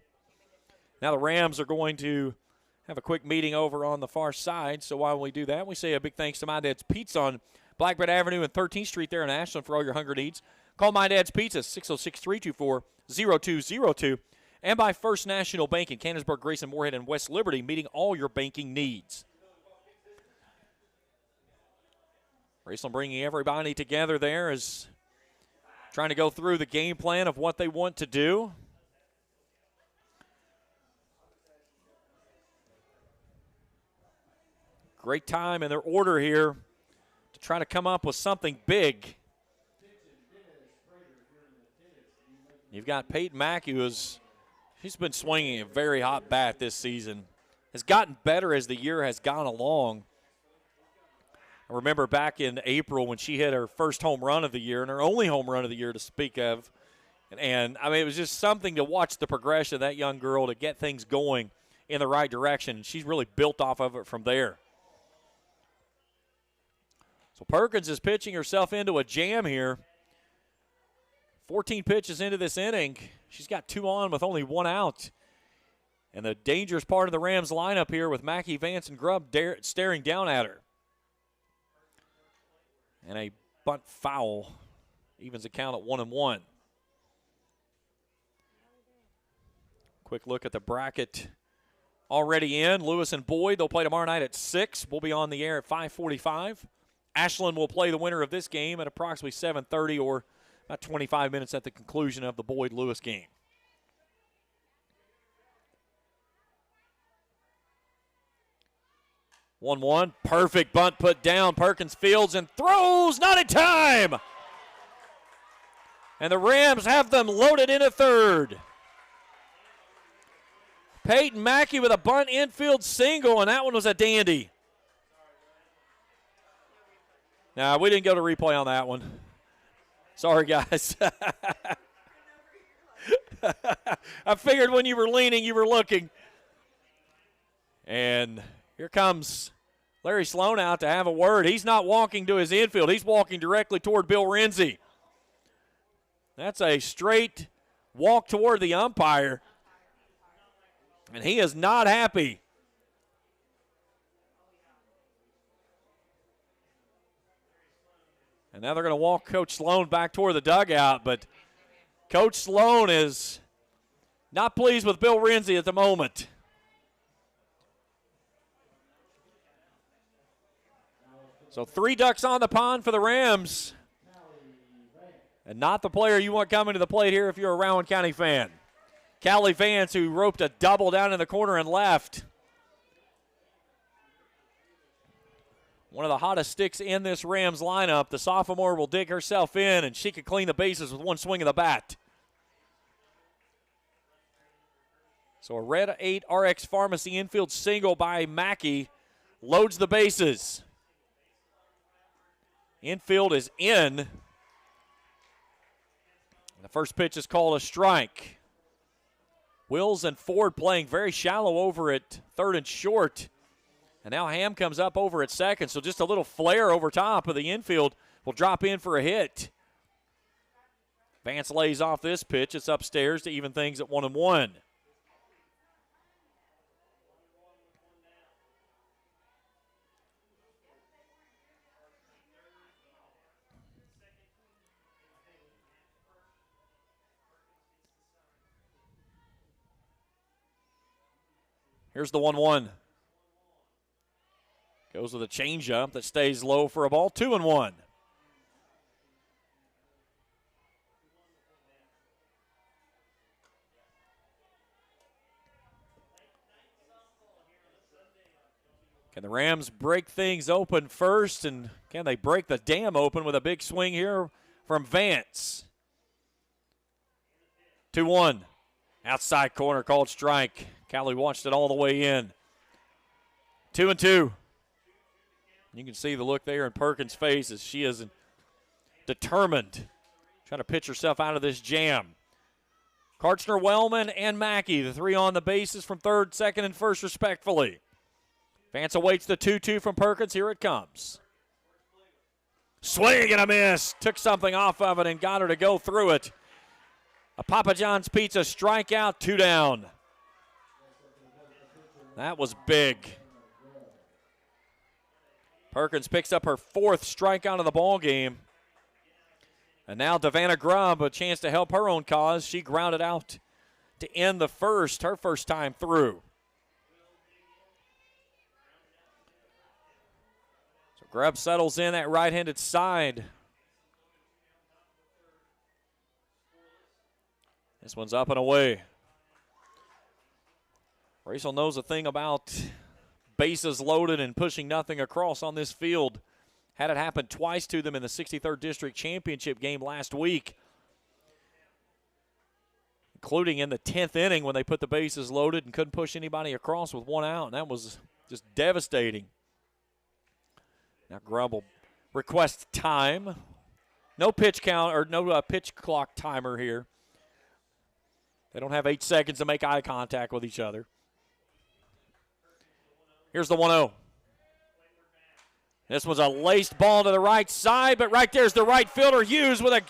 Now the Rams are going to have a quick meeting over on the far side. So while we do that, we say a big thanks to My Dad's Pizza on Blackbird Avenue and 13th Street there in Ashland for all your hunger needs. Call My Dad's Pizza, 606-324-0202. And by First National Bank in Cannonsburg, Grayson, Moorhead, and West Liberty, meeting all your banking needs. Raceland bringing everybody together there is trying to go through the game plan of what they want to do. Great time in their order here to try to come up with something big. You've got Peyton Mack, she's been swinging a very hot bat this season. Has gotten better as the year has gone along. I remember back in April when she hit her first home run of the year and her only home run of the year to speak of. And I mean, it was just something to watch the progression of that young girl to get things going in the right direction. She's really built off of it from there. So Perkins is pitching herself into a jam here. 14 pitches into this inning. She's got 2 on with only 1 out. And the dangerous part of the Rams lineup here with Mackey, Vance, and Grubb staring down at her. And a bunt foul evens the count at 1-1. Quick look at the bracket already in. Lewis and Boyd, they'll play tomorrow night at 6. We'll be on the air at 5:45. Ashland will play the winner of this game at approximately 7:30 or about 25 minutes at the conclusion of the Boyd-Lewis game. One, perfect bunt put down. Perkins fields and throws, not in time. And the Rams have them loaded into third. Peyton Mackey with a bunt infield single, and that one was a dandy. Nah, we didn't go to replay on that one. Sorry, guys. I figured when you were leaning, you were looking. And here comes Larry Sloan out to have a word. He's not walking to his infield. He's walking directly toward Bill Renzi. That's a straight walk toward the umpire. And he is not happy. And now they're going to walk Coach Sloan back toward the dugout. But Coach Sloan is not pleased with Bill Renzi at the moment. So 3 ducks on the pond for the Rams. And not the player you want coming to the plate here if you're a Rowan County fan. Callie Vance, who roped a double down in the corner and left. One of the hottest sticks in this Rams lineup. The sophomore will dig herself in, and she could clean the bases with one swing of the bat. So a Red 8 RX Pharmacy infield single by Mackey loads the bases. Infield is in. The first pitch is called a strike. Wills and Ford playing very shallow over at third and short. And now Ham comes up over at second, so just a little flare over top of the infield will drop in for a hit. Vance lays off this pitch. It's upstairs to even things at 1-1. Here's the 1-1. Goes with a changeup that stays low for a ball. 2-1. Can the Rams break things open first, and can they break the dam open with a big swing here from Vance? 2-1. Outside corner called strike. Callie watched it all the way in. 2-2. You can see the look there in Perkins' face as she is determined, trying to pitch herself out of this jam. Karchner, Wellman, and Mackey, the 3 on the bases from third, second, and first respectfully. Vance awaits the 2-2 from Perkins. Here it comes. Swing and a miss. Took something off of it and got her to go through it. A Papa John's Pizza strikeout, 2 down. That was big. Perkins picks up her 4th strikeout of the ball game. And now Devanna Grubb, a chance to help her own cause. She grounded out to end the first, her first time through. So Grubb settles in that right-handed side. This one's up and away. Raceland knows a thing about bases loaded and pushing nothing across on this field. Had it happen twice to them in the 63rd District Championship game last week, including in the 10th inning when they put the bases loaded and couldn't push anybody across with 1 out, and that was just devastating. Now Grubb will request time. No pitch count or no pitch clock timer here. They don't have 8 seconds to make eye contact with each other. Here's the 1-0. This was a laced ball to the right side, but right there's the right fielder, Hughes, with a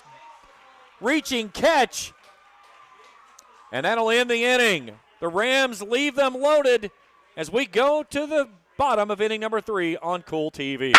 reaching catch. And that'll end the inning. The Rams leave them loaded as we go to the bottom of inning number 3 on Cool TV.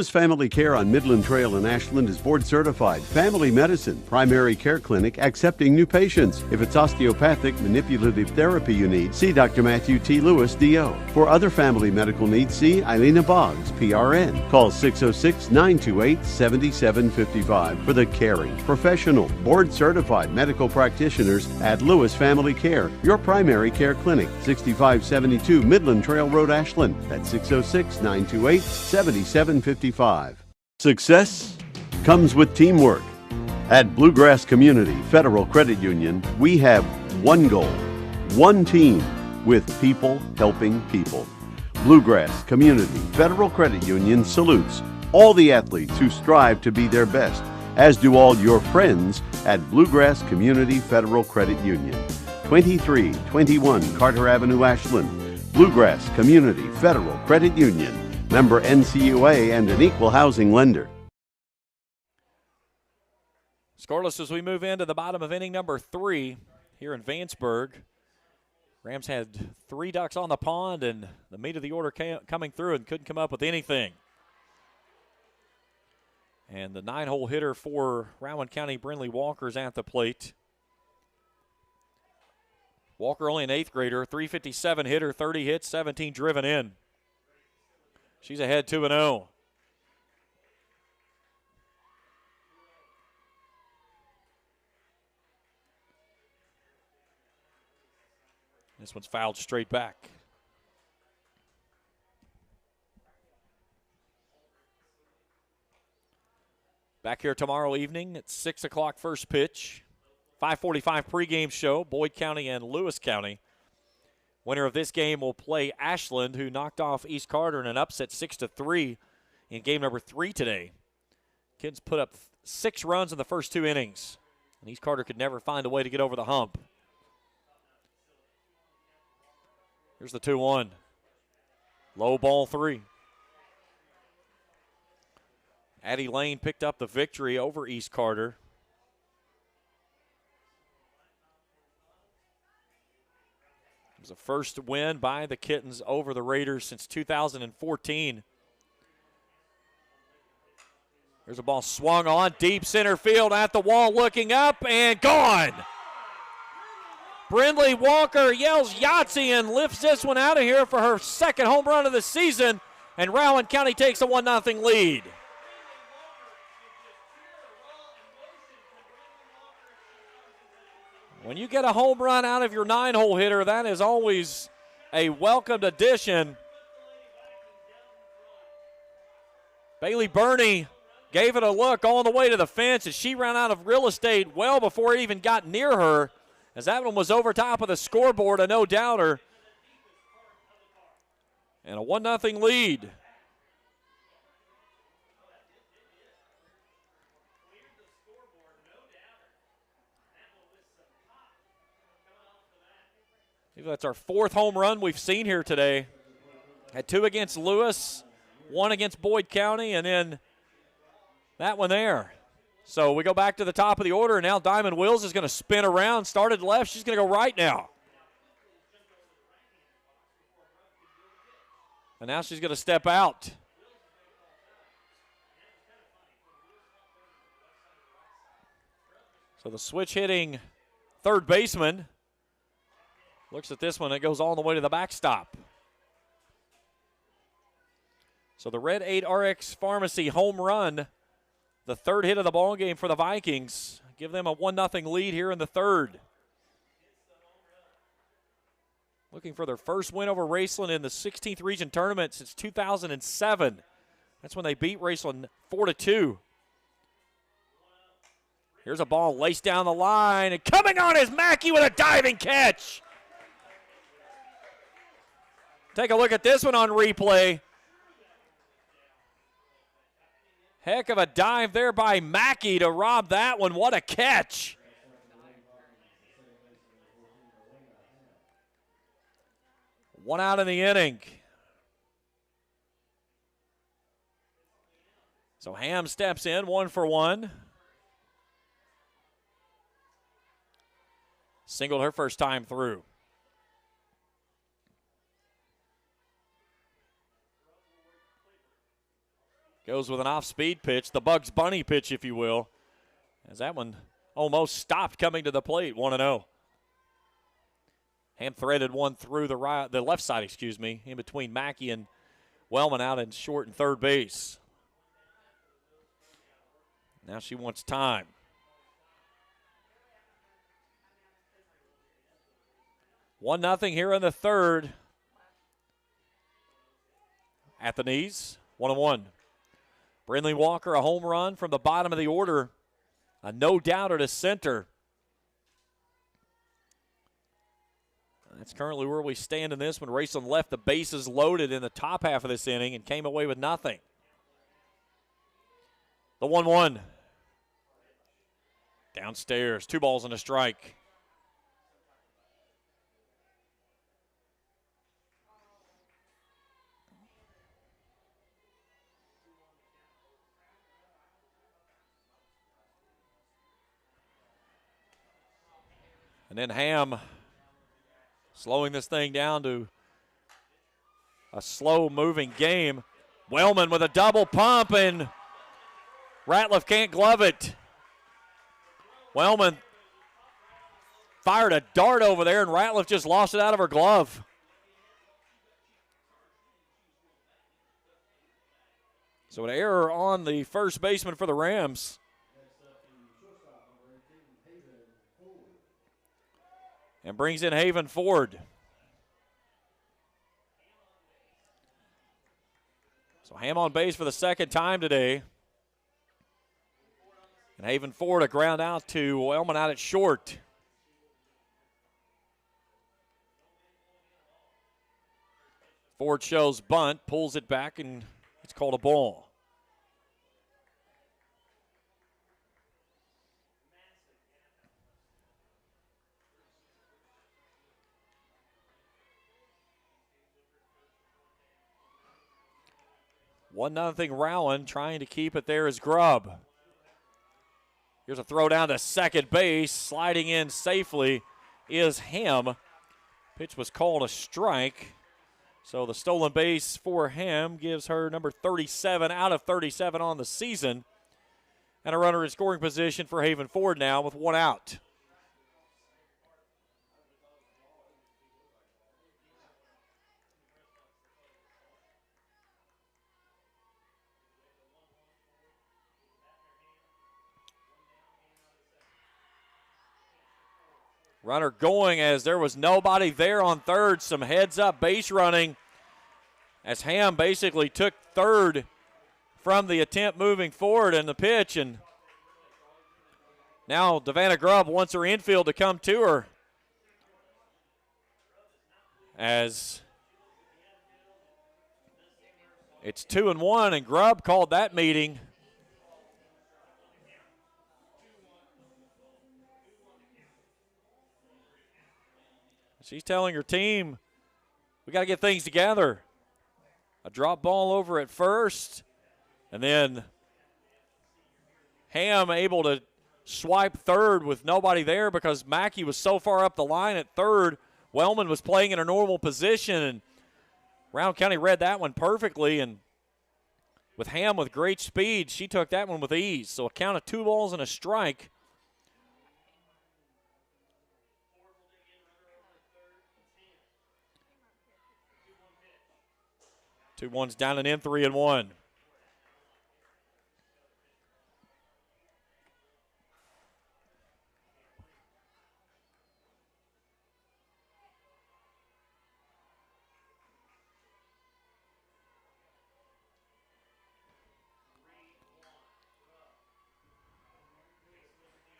Lewis Family Care on Midland Trail in Ashland is board certified. Family medicine, primary care clinic accepting new patients. If it's osteopathic manipulative therapy you need, see Dr. Matthew T. Lewis, DO. For other family medical needs, see Eileen Boggs, PRN. Call 606-928-7755 for the caring, professional, board certified medical practitioners at Lewis Family Care, your primary care clinic, 6572 Midland Trail Road, Ashland. That's 606-928-7755. Success comes with teamwork. At Bluegrass Community Federal Credit Union, we have one goal, one team, with people helping people. Bluegrass Community Federal Credit Union salutes all the athletes who strive to be their best, as do all your friends at Bluegrass Community Federal Credit Union. 2321 Carter Avenue, Ashland. Bluegrass Community Federal Credit Union. Member NCUA and an equal housing lender. Scoreless as we move into the bottom of inning number 3 here in Vanceburg. Rams had 3 ducks on the pond, and the meat of the order coming through and couldn't come up with anything. And the 9-hole hitter for Rowan County, Brindley Walker, is at the plate. Walker only an 8th grader, 357 hitter, 30 hits, 17 driven in. She's ahead 2-0. This one's fouled straight back. Back here tomorrow evening at 6 o'clock first pitch. 5:45 pregame show, Boyd County and Lewis County. Winner of this game will play Ashland, who knocked off East Carter in an upset 6-3 in game number 3 today. Kids put up 6 runs in the first 2 innings, and East Carter could never find a way to get over the hump. Here's the 2-1. Low ball 3. Addie Lane picked up the victory over East Carter. It was the first win by the Kittens over the Raiders since 2014. There's a ball swung on, deep center field at the wall, looking up and gone. Brindley Walker yells Yahtzee and lifts this one out of here for her second home run of the season, and Rowan County takes a 1-0 lead. When you get a home run out of your 9-hole hitter, that is always a welcomed addition. Bailey Burney gave it a look all the way to the fence as she ran out of real estate well before it even got near her, as that one was over top of the scoreboard, a no-doubter. And a 1-0 lead. That's our 4th home run we've seen here today. Had 2 against Lewis, 1 against Boyd County, and then that one there. So we go back to the top of the order, and now Diamond Wills is going to spin around. Started left, she's going to go right now. And now she's going to step out. So the switch hitting third baseman looks at this one, it goes all the way to the backstop. So the Red 8 RX Pharmacy home run, the 3rd hit of the ball game for the Vikings. Give them a 1-0 lead here in the 3rd. Looking for their first win over Raceland in the 16th region tournament since 2007. That's when they beat Raceland 4-2. Here's a ball laced down the line, and coming on is Mackey with a diving catch. Take a look at this one on replay. Heck of a dive there by Mackey to rob that one. What a catch. One out in the inning. So Ham steps in, 1 for 1. Singled her first time through. Goes with an off-speed pitch, the Bugs Bunny pitch, if you will, as that one almost stopped coming to the plate, 1-0. Ham threaded one through the left side, in between Mackey and Wellman out in short and third base. Now she wants time. 1-0 here in the third. At the knees, 1-1. Brindley Walker, a home run from the bottom of the order. A no-doubter to center. That's currently where we stand in this one. Raceland left the bases loaded in the top half of this inning and came away with nothing. The 1-1. Downstairs, 2 balls and a strike. And then Ham slowing this thing down to a slow-moving game. Wellman with a double pump, and Ratliff can't glove it. Wellman fired a dart over there, and Ratliff just lost it out of her glove. So an error on the first baseman for the Rams. And brings in Haven Ford. So Ham on base for the second time today. And Haven Ford a ground out to Wellman out at short. Ford shows bunt, pulls it back, and it's called a ball. One nothing Rowan trying to keep it there is Grubb. Here's a throw down to second base. Sliding in safely is Ham. Pitch was called a strike. So the stolen base for Ham gives her number 37 out of 37 on the season. And a runner in scoring position for Haven Ford now with 1 out. Runner going as there was nobody there on third. Some heads-up base running as Ham basically took third from the attempt moving forward in the pitch. And now Devanna Grubb wants her infield to come to her as it's 2-1, and Grubb called that meeting. She's telling her team, we got to get things together. A drop ball over at first, and then Ham able to swipe third with nobody there because Mackey was so far up the line at third. Wellman was playing in a normal position, and Round County read that one perfectly, and with Ham with great speed, she took that one with ease. So a count of 2 balls and a strike. Two ones down and in, 3-1.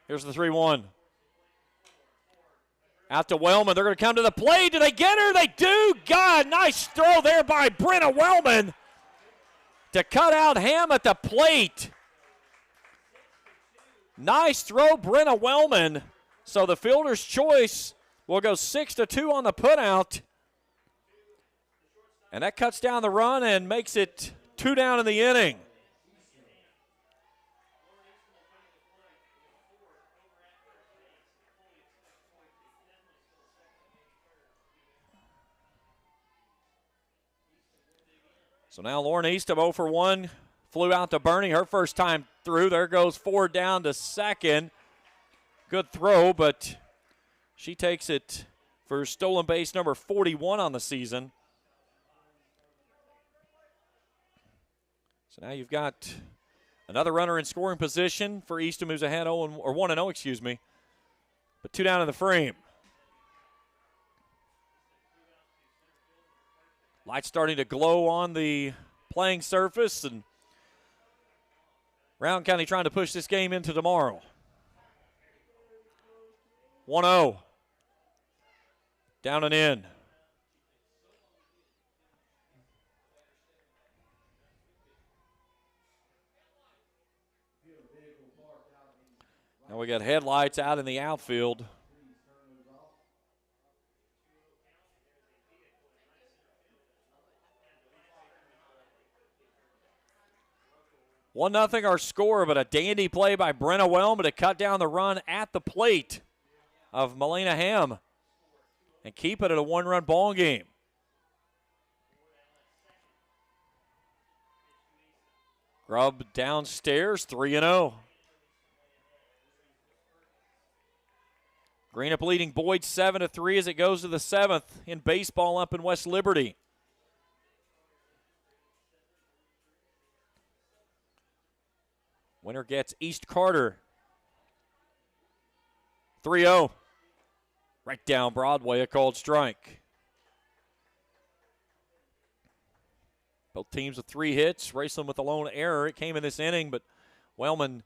Here's the 3-1. Out to Wellman. They're going to come to the plate. Do they get her? They do. God, nice throw there by Brenna Wellman to cut out Ham at the plate. Nice throw, Brenna Wellman. So the fielder's choice will go 6-2 on the putout. And that cuts down the run and makes it 2 down in the inning. So now Lauren Eastham 0 for 1, Flew out to Bernie, her first time through. There goes Ford down to second. Good throw, but she takes it for stolen base number 41 on the season. So now you've got another runner in scoring position for Eastham, who's ahead 1-0, excuse me. But 2 down in the frame. Lights starting to glow on the playing surface, and Rowan County trying to push this game into tomorrow. 1-0. Down and in. Now we got headlights out in the outfield. One nothing our score, but a dandy play by Brenna Wellman to cut down the run at the plate of Melena Ham and keep it at a one-run ball game. Grubb downstairs, 3-0. Greenup leading Boyd 7-3 as it goes to the 7th in baseball up in West Liberty. Winner gets East Carter. 3-0. Right down Broadway, a called strike. Both teams with 3 hits. Raceland with a lone error. It came in this inning, but Wellman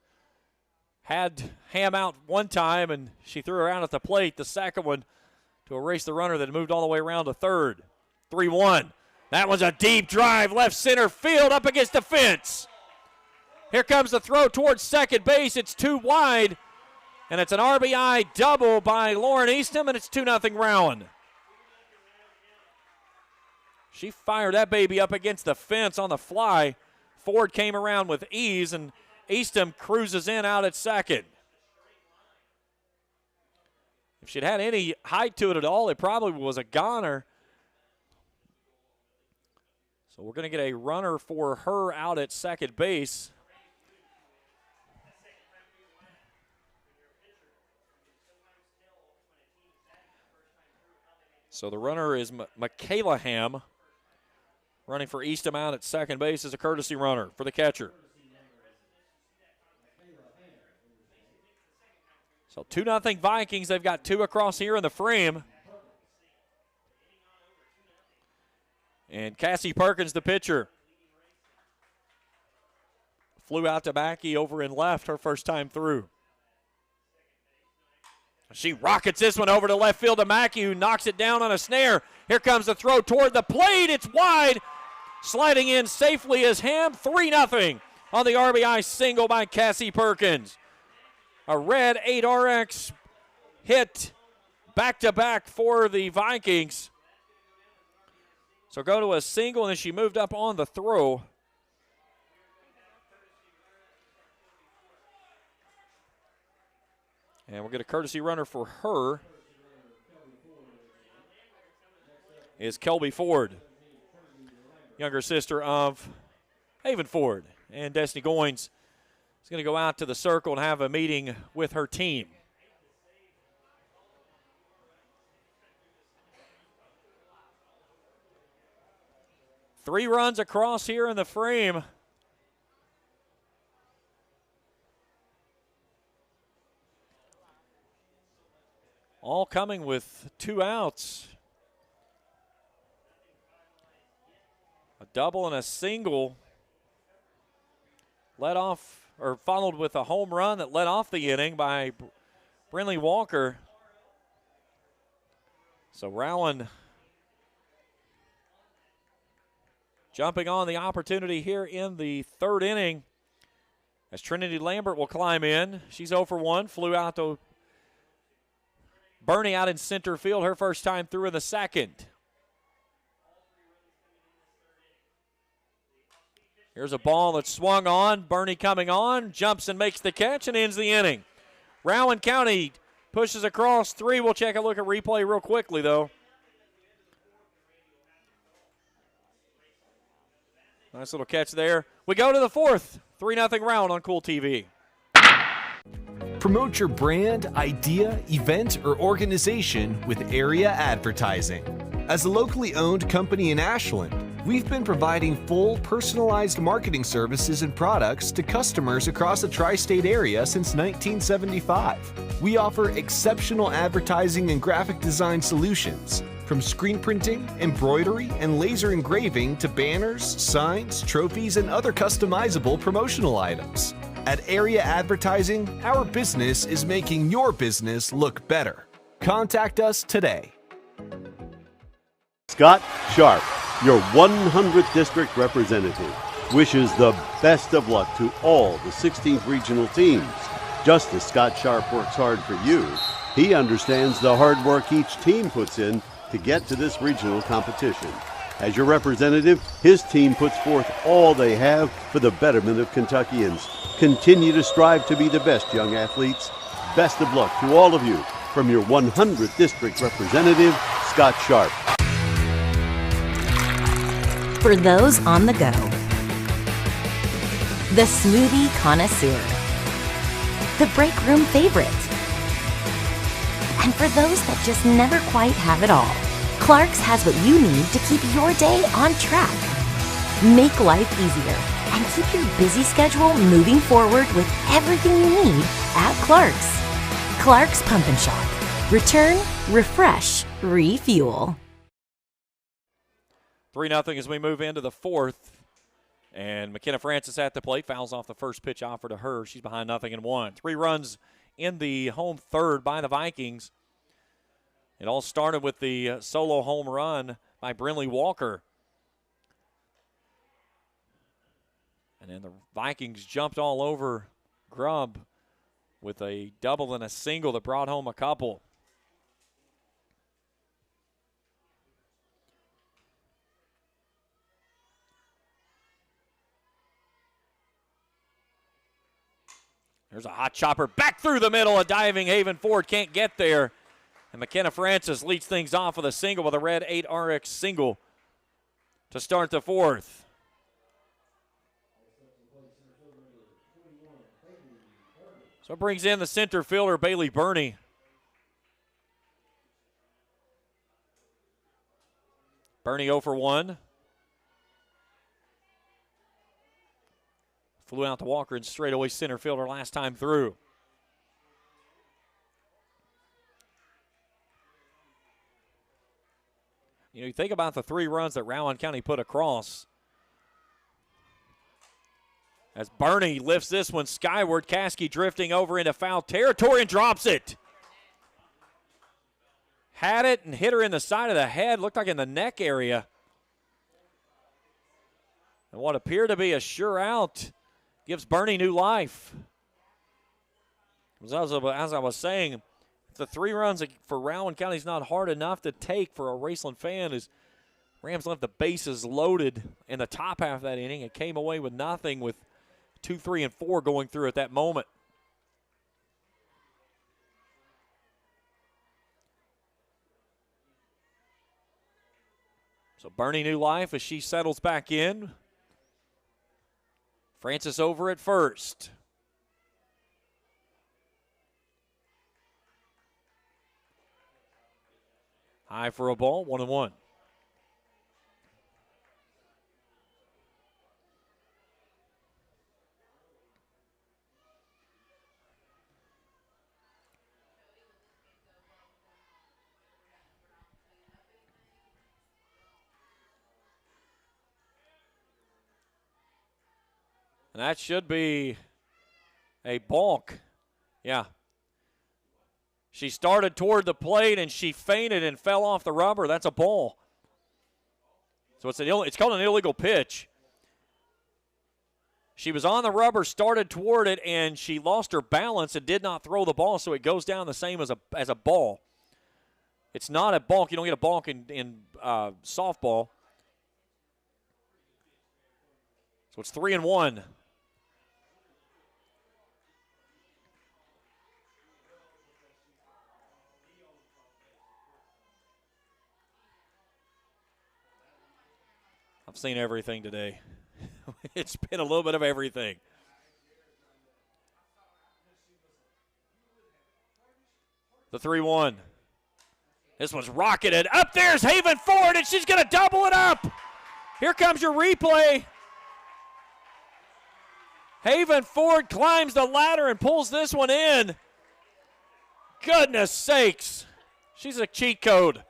had Ham out one time, and she threw her out at the plate. The second one to erase the runner that moved all the way around to third. 3-1. That was a deep drive, left center field, up against the fence. Here comes the throw towards second base. It's too wide, and it's an RBI double by Lauren Eastham, and it's 2-0 Rowan. She fired that baby up against the fence on the fly. Ford came around with ease, and Eastham cruises in out at second. If she'd had any height to it at all, it probably was a goner. So we're going to get a runner for her out at second base. So the runner is Michaela Ham. Running for Eastham out at second base as a courtesy runner for the catcher. So 2-0 Vikings. They've got 2 across here in the frame. And Cassie Perkins, the pitcher. Flew out to Mackey over in left her first time through. She rockets this one over to left field to Mackey, who knocks it down on a snare. Here comes the throw toward the plate. It's wide. Sliding in safely is Ham. 3-0 on the RBI single by Cassie Perkins. A red 8RX hit back-to-back for the Vikings. So go to a single, and then she moved up on the throw. And we'll get a courtesy runner for her. Is Kelby Ford, younger sister of Haven Ford. And Destiny Goins is going to go out to the circle and have a meeting with her team. Three runs across here in the frame. All coming with 2 outs. A double and a single led off, or followed with a home run that led off the inning by Brinley Walker. So Rowan jumping on the opportunity here in the 3rd inning as Trinity Lambert will climb in. She's 0 for 1, flew out to Bernie out in center field, her first time through in the 2nd. Here's a ball that's swung on. Bernie coming on, jumps and makes the catch and ends the inning. Rowan County pushes across 3. We'll check a look at replay real quickly, though. Nice little catch there. We go to the fourth. 3-0 round on Cool TV. Promote your brand, idea, event, or organization with area advertising. As a locally owned company in Ashland, we've been providing full, personalized marketing services and products to customers across the tri-state area since 1975. We offer exceptional advertising and graphic design solutions, from screen printing, embroidery, and laser engraving to banners, signs, trophies, and other customizable promotional items. At Area Advertising, our business is making your business look better. Contact us today. Scott Sharp, your 100th district representative, wishes the best of luck to all the 16th regional teams. Just as Scott Sharp works hard for you, he understands the hard work each team puts in to get to this regional competition. As your representative, his team puts forth all they have for the betterment of Kentuckians. Continue to strive to be the best, young athletes. Best of luck to all of you from your 100th district representative, Scott Sharp. For those on the go, the smoothie connoisseur, the break room favorite, and for those that just never quite have it all, Clark's has what you need to keep your day on track. Make life easier and keep your busy schedule moving forward with everything you need at Clark's. Clark's Pump and Shop. Return, refresh, refuel. 3-0 as we move into the fourth. And McKenna Francis at the plate, fouls off the first pitch offered to her. She's behind 0-1. 3 runs in the home third by the Vikings. It all started with the solo home run by Brinley Walker. And then the Vikings jumped all over Grubb with a double and a single that brought home a couple. There's a hot chopper back through the middle. A diving Haven Ford can't get there. And McKenna Francis leads things off with a single with a red 8RX single to start the fourth. So it brings in the center fielder, Bailey Burney. Burney 0 for 1. Flew out to Walker and straightaway center fielder last time through. You know, you think about the 3 runs that Rowan County put across. As Burney lifts this one skyward, Caskey drifting over into foul territory and drops it. Had it and hit her in the side of the head, looked like in the neck area. And what appeared to be a sure out gives Burney new life. As I was saying, the 3 runs for Rowan County is not hard enough to take for a Raceland fan as Rams left the bases loaded in the top half of that inning and came away with nothing with 2, 3, and 4 going through at that moment. So Burney new life as she settles back in. Francis over at first. High for a ball, 1-1. And that should be a balk. Yeah. She started toward the plate and she feinted and fell off the rubber. That's a ball. So it's called an illegal pitch. She was on the rubber, started toward it, and she lost her balance and did not throw the ball, so it goes down the same as a ball. It's not a balk. You don't get a balk in softball. So it's 3-1. I've seen everything today. It's been a little bit of everything. The 3-1. This one's rocketed. Up there's Haven Ford, and she's going to double it up. Here comes your replay. Haven Ford climbs the ladder and pulls this one in. Goodness sakes. She's a cheat code.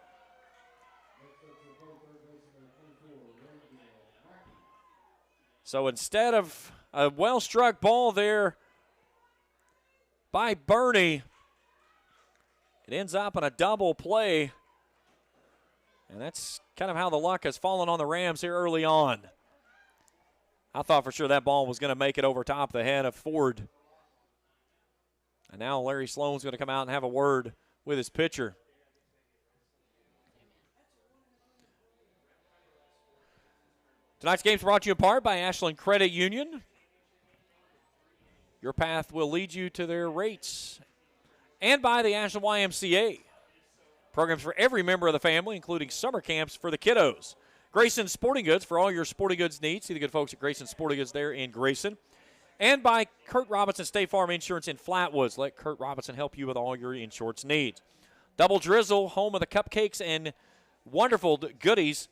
So instead of a well-struck ball there by Bernie, it ends up in a double play. And that's kind of how the luck has fallen on the Rams here early on. I thought for sure that ball was going to make it over top of the head of Ford. And now Larry Sloan's going to come out and have a word with his pitcher. Tonight's game is brought to you in part by Ashland Credit Union. Your path will lead you to their rates. And by the Ashland YMCA. Programs for every member of the family, including summer camps for the kiddos. Grayson Sporting Goods for all your sporting goods needs. See the good folks at Grayson Sporting Goods there in Grayson. And by Kurt Robinson State Farm Insurance in Flatwoods. Let Kurt Robinson help you with all your insurance needs. Double Drizzle, home of the cupcakes and wonderful goodies.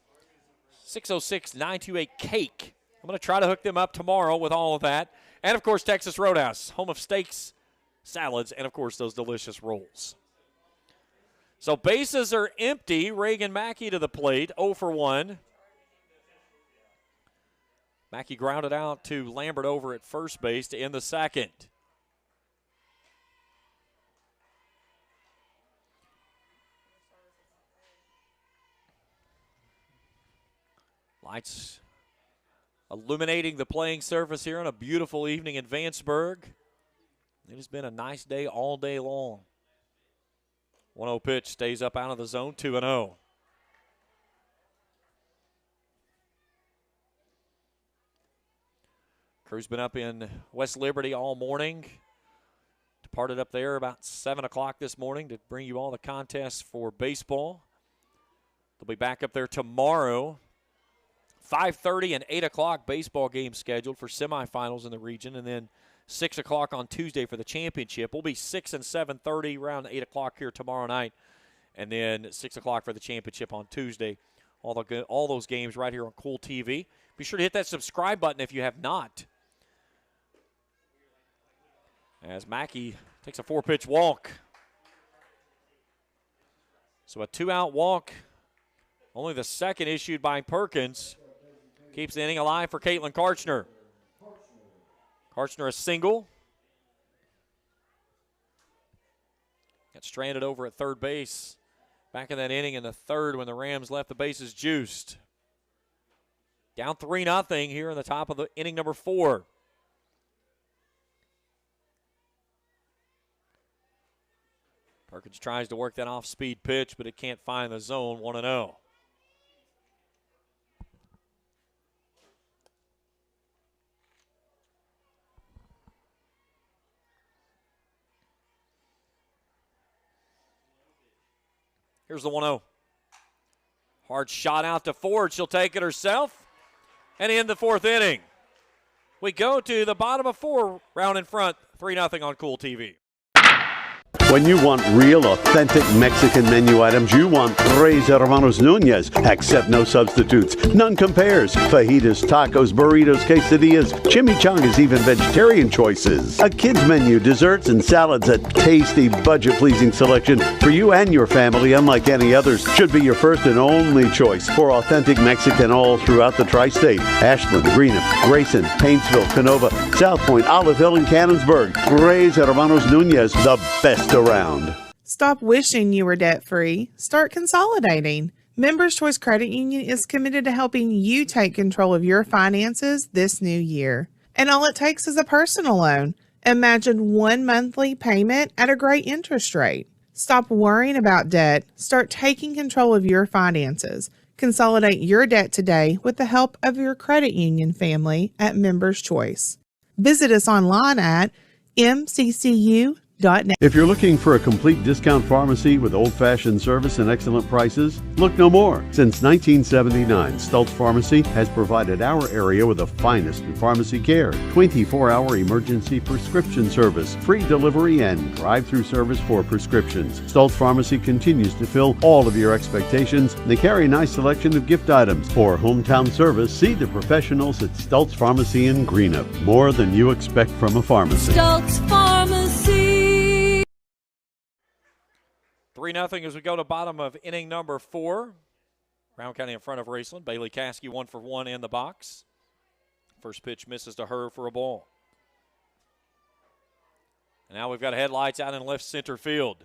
606-928-CAKE. I'm going to try to hook them up tomorrow with all of that. And, of course, Texas Roadhouse, home of steaks, salads, and, of course, those delicious rolls. So bases are empty. Reagan Mackey to the plate, 0 for 1. Mackey grounded out to Lambert over at first base to end the second. Lights illuminating the playing surface here on a beautiful evening in Vanceburg. It has been a nice day all day long. 1-0 pitch stays up out of the zone, 2-0. Crew's been up in West Liberty all morning. Departed up there about 7 o'clock this morning to bring you all the contests for baseball. They'll be back up there tomorrow. 5:30 and 8 o'clock baseball games scheduled for semifinals in the region, and then 6 o'clock on Tuesday for the championship. We'll be 6 and 7:30 around 8 o'clock here tomorrow night, and then 6 o'clock for the championship on Tuesday. All those games right here on Cool TV. Be sure to hit that subscribe button if you have not. As Mackey takes a 4-pitch walk. So a 2-out walk, only the second issued by Perkins. Keeps the inning alive for Caitlin Karchner. Karchner a single. Got stranded over at third base. Back in that inning in the third when the Rams left the bases juiced. Down 3-0 here in the top of the inning number 4. Perkins tries to work that off-speed pitch, but it can't find the zone. 1-0. Here's the 1-0. Hard shot out to Ford. She'll take it herself. And in the 4th inning, we go to the bottom of 4, round in front, 3-0 on Cool TV. When you want real, authentic Mexican menu items, you want Tres Hermanos Nunez. Accept no substitutes. None compares. Fajitas, tacos, burritos, quesadillas, chimichangas, even vegetarian choices. A kid's menu, desserts and salads, a tasty, budget-pleasing selection for you and your family, unlike any others. Should be your first and only choice for authentic Mexican all throughout the tri-state. Ashland, Greenup, Grayson, Paintsville, Canova, South Point, Olive Hill, and Cannonsburg. Tres Hermanos Nunez, the best around. Stop wishing you were debt-free. Start consolidating. Members Choice Credit Union is committed to helping you take control of your finances this new year. And all it takes is a personal loan. Imagine one monthly payment at a great interest rate. Stop worrying about debt. Start taking control of your finances. Consolidate your debt today with the help of your credit union family at Members Choice. Visit us online at mccu.com. If you're looking for a complete discount pharmacy with old-fashioned service and excellent prices, look no more. Since 1979, Stultz Pharmacy has provided our area with the finest in pharmacy care, 24-hour emergency prescription service, free delivery, and drive-through service for prescriptions. Stultz Pharmacy continues to fill all of your expectations. They carry a nice selection of gift items. For hometown service, see the professionals at Stultz Pharmacy in Greenup. More than you expect from a pharmacy. Stultz Pharmacy. 3-0 as we go to bottom of inning number 4. Rowan County in front of Raceland. Bailey Caskey 1 for 1 in the box. First pitch misses to her for a ball. And now we've got headlights out in left center field.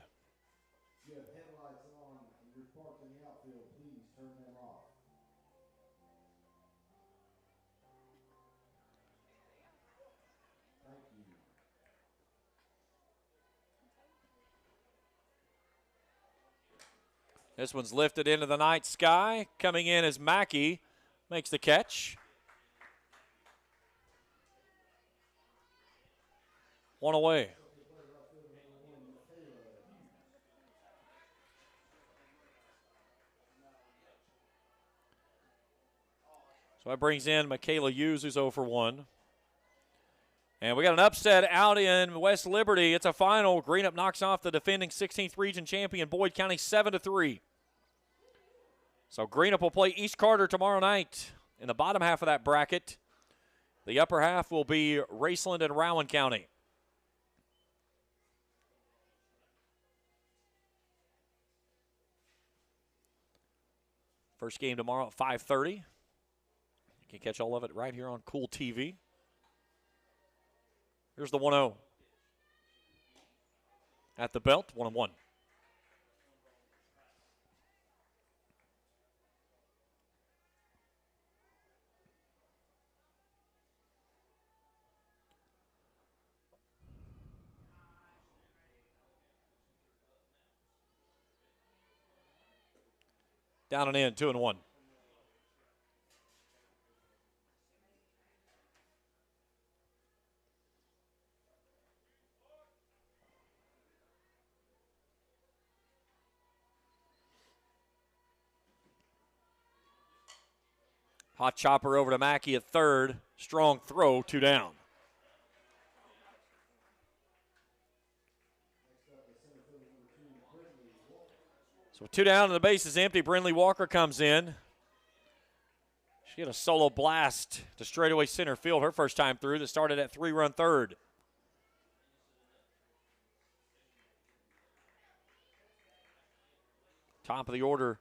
This one's lifted into the night sky. Coming in as Mackey makes the catch. One away. So that brings in Michaela Hughes, who's 0 for 1. And we got an upset out in West Liberty. It's a final. Greenup knocks off the defending 16th region champion Boyd County 7-3. So Greenup will play East Carter tomorrow night in the bottom half of that bracket. The upper half will be Raceland and Rowan County. First game tomorrow at 5:30. You can catch all of it right here on Cool TV. Here's the 1-0. At the belt, 1-1. Down and in, 2-1. Hot chopper over to Mackey at third. Strong throw, 2 down. So 2 down and the base is empty. Brindley Walker comes in. She had a solo blast to straightaway center field her first time through that started at 3-run third. Top of the order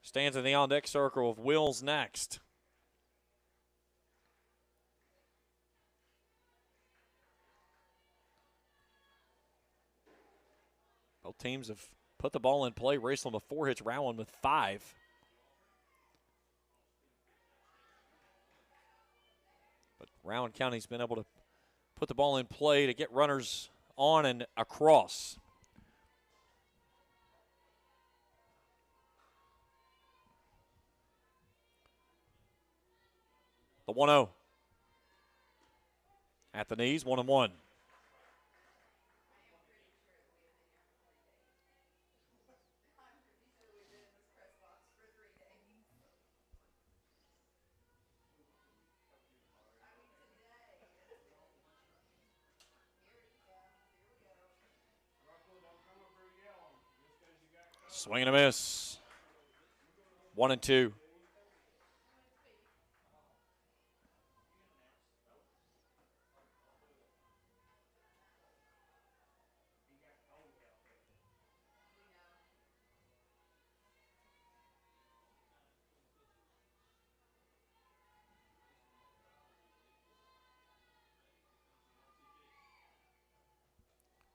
stands in the on-deck circle of Wills next. Both teams have put the ball in play. Raceland with 4 hits, Rowan with 5. But Rowan County's been able to put the ball in play to get runners on and across. The 1-0. At the knees, 1-1. Swing and a miss. 1-2.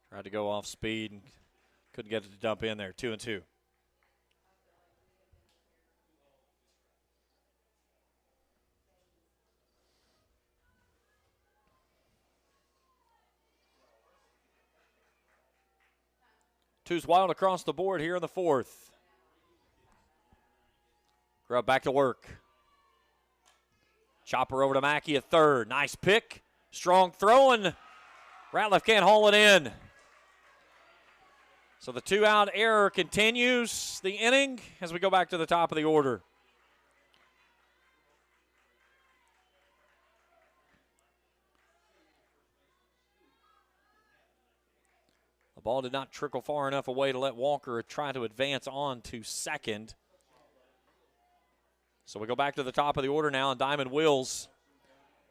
Tried to go off speed and couldn't get it to dump in there. 2-2. Two's wild across the board here in the 4th. Grubb back to work. Chopper over to Mackey at third. Nice pick. Strong throw and Ratliff can't haul it in. So the 2-out error continues the inning as we go back to the top of the order. The ball did not trickle far enough away to let Walker try to advance on to second. So we go back to the top of the order now, and Diamond Wills.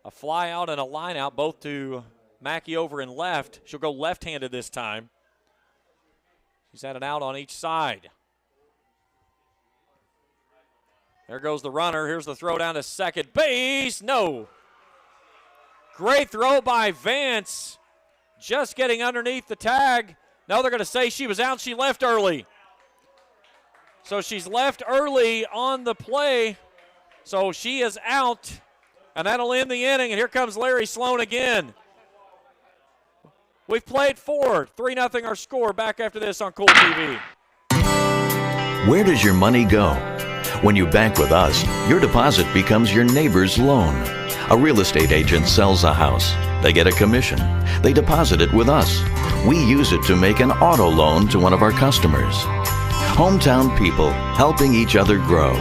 A fly out and a line out, both to Mackey over and left. She'll go left-handed this time. She's had an out on each side. There goes the runner. Here's the throw down to second base. No. Great throw by Vance. Just getting underneath the tag. No, they're going to say she was out. She left early. So she's left early on the play. So she is out, and that'll end the inning. And here comes Larry Sloan again. We've played 4, 3-0 our score. Back after this on Cool TV. Where does your money go? When you bank with us, your deposit becomes your neighbor's loan. A real estate agent sells a house. They get a commission. They deposit it with us. We use it to make an auto loan to one of our customers. Hometown people helping each other grow.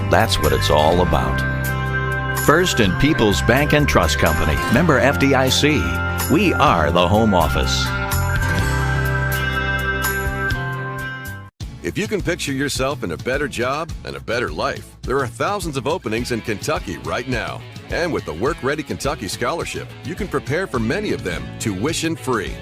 That's what it's all about. First and People's Bank and Trust Company. Member FDIC. We are the home office. If you can picture yourself in a better job and a better life, there are thousands of openings in Kentucky right now. And with the Work Ready Kentucky Scholarship, you can prepare for many of them tuition-free.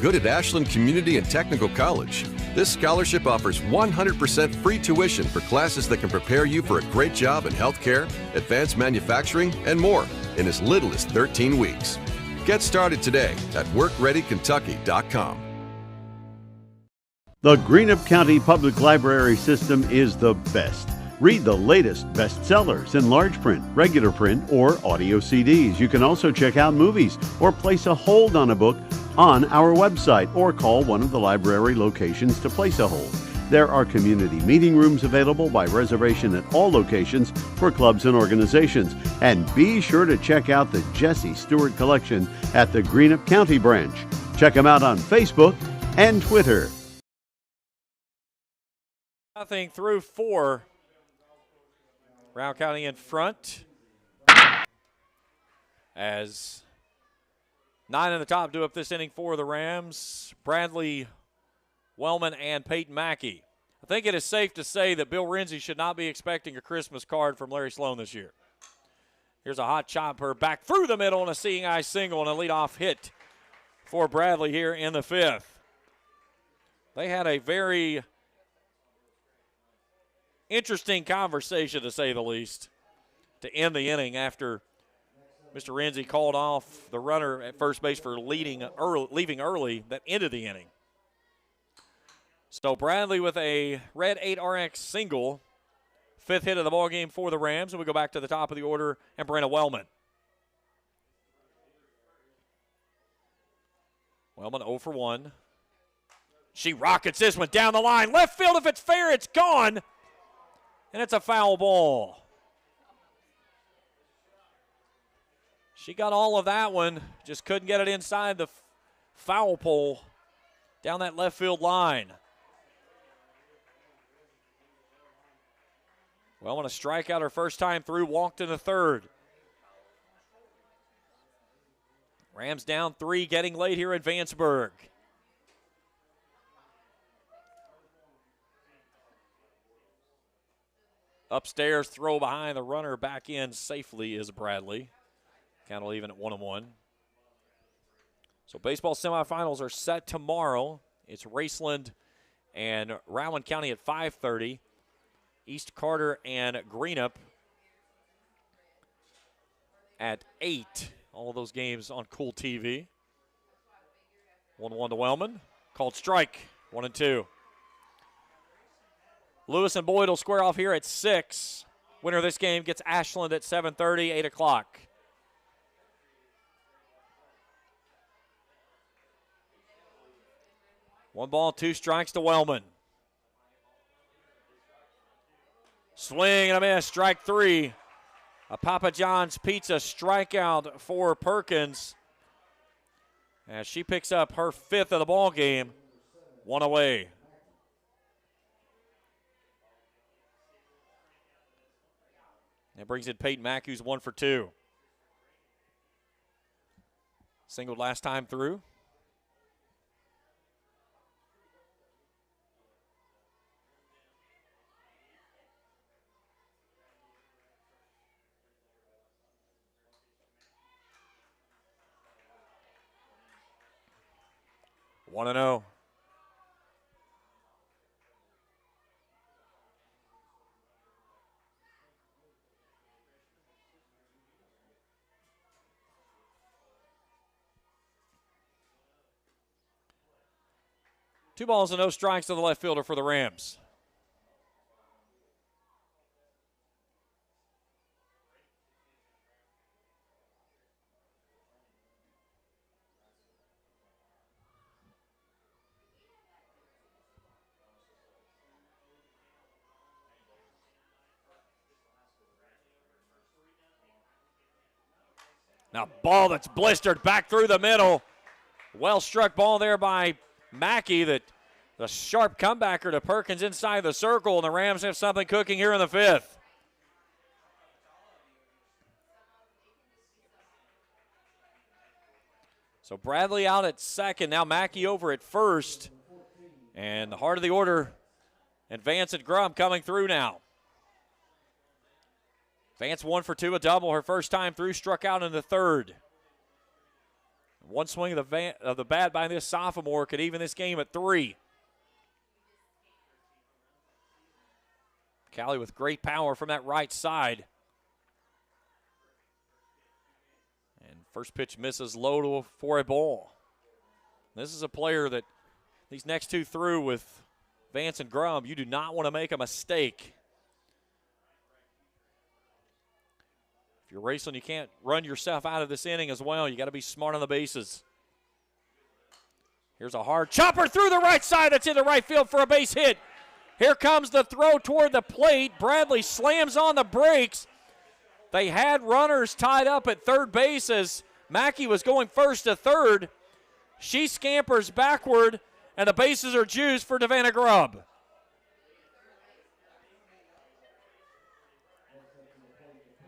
Good at Ashland Community and Technical College. This scholarship offers 100% free tuition for classes that can prepare you for a great job in healthcare, advanced manufacturing, and more in as little as 13 weeks. Get started today at workreadykentucky.com. The Greenup County Public Library system is the best. Read the latest bestsellers in large print, regular print, or audio CDs. You can also check out movies or place a hold on a book on our website or call one of the library locations to place a hold. There are community meeting rooms available by reservation at all locations for clubs and organizations. And be sure to check out the Jesse Stewart collection at the Greenup County branch. Check them out on Facebook and Twitter. 0 through 4. Rowan County in front. As 9 in the top do up this inning for the Rams. Bradley Wellman and Peyton Mackey. I think it is safe to say that Bill Renzi should not be expecting a Christmas card from Larry Sloan this year. Here's a hot chopper back through the middle and a seeing eye single and a leadoff hit for Bradley here in the 5th. They had a very interesting conversation, to say the least, to end the inning after Mr. Renzi called off the runner at first base for leaving early that ended the inning. So Bradley with a red 8RX single, 5th hit of the ballgame for the Rams, and we go back to the top of the order and Brenna Wellman. Wellman 0 for 1. She rockets this one down the line. Left field, if it's fair, it's gone. And it's a foul ball. She got all of that one, just couldn't get it inside the foul pole down that left field line. Well, on a strikeout her first time through, walked in the 3rd. Rams down 3, getting late here at Vanceburg. Upstairs, throw behind the runner, back in safely is Bradley. Count will even at 1-1. So baseball semifinals are set tomorrow. It's Raceland and Rowan County at 5:30. East Carter and Greenup at 8. All of those games on Cool TV. 1-1 to Wellman. Called strike. 1-2. Lewis and Boyd will square off here at 6. Winner of this game gets Ashland at 7:30, 8 o'clock. One ball, 2 strikes to Wellman. Swing and a miss, strike 3. A Papa John's Pizza strikeout for Perkins. as she picks up her 5th of the ball game, 1 away. That brings in Peyton Mack, who's 1 for 2. Singled last time through. One and 0. Two balls and no strikes to the left fielder for the Rams. Now, ball that's blistered back through the middle. Well struck ball there by Mackey. That the sharp comebacker to Perkins inside the circle, and the Rams have something cooking here in the 5th. So Bradley out at second. Now Mackey over at first. And the heart of the order, and Vance and Grum coming through now. Vance 1 for 2, a double. Her first time through, struck out in the 3rd. One swing of the bat by this sophomore could even this game at 3. Callie with great power from that right side. And first pitch misses low for a ball. This is a player that these next 2 through with Vance and Grum, you do not want to make a mistake. If you're Raceland, you can't run yourself out of this inning as well. You got to be smart on the bases. Here's a hard chopper through the right side. That's in the right field for a base hit. Here comes the throw toward the plate. Bradley slams on the brakes. They had runners tied up at third base as Mackey was going first to third. She scampers backward, and the bases are juiced for Davana Grubb.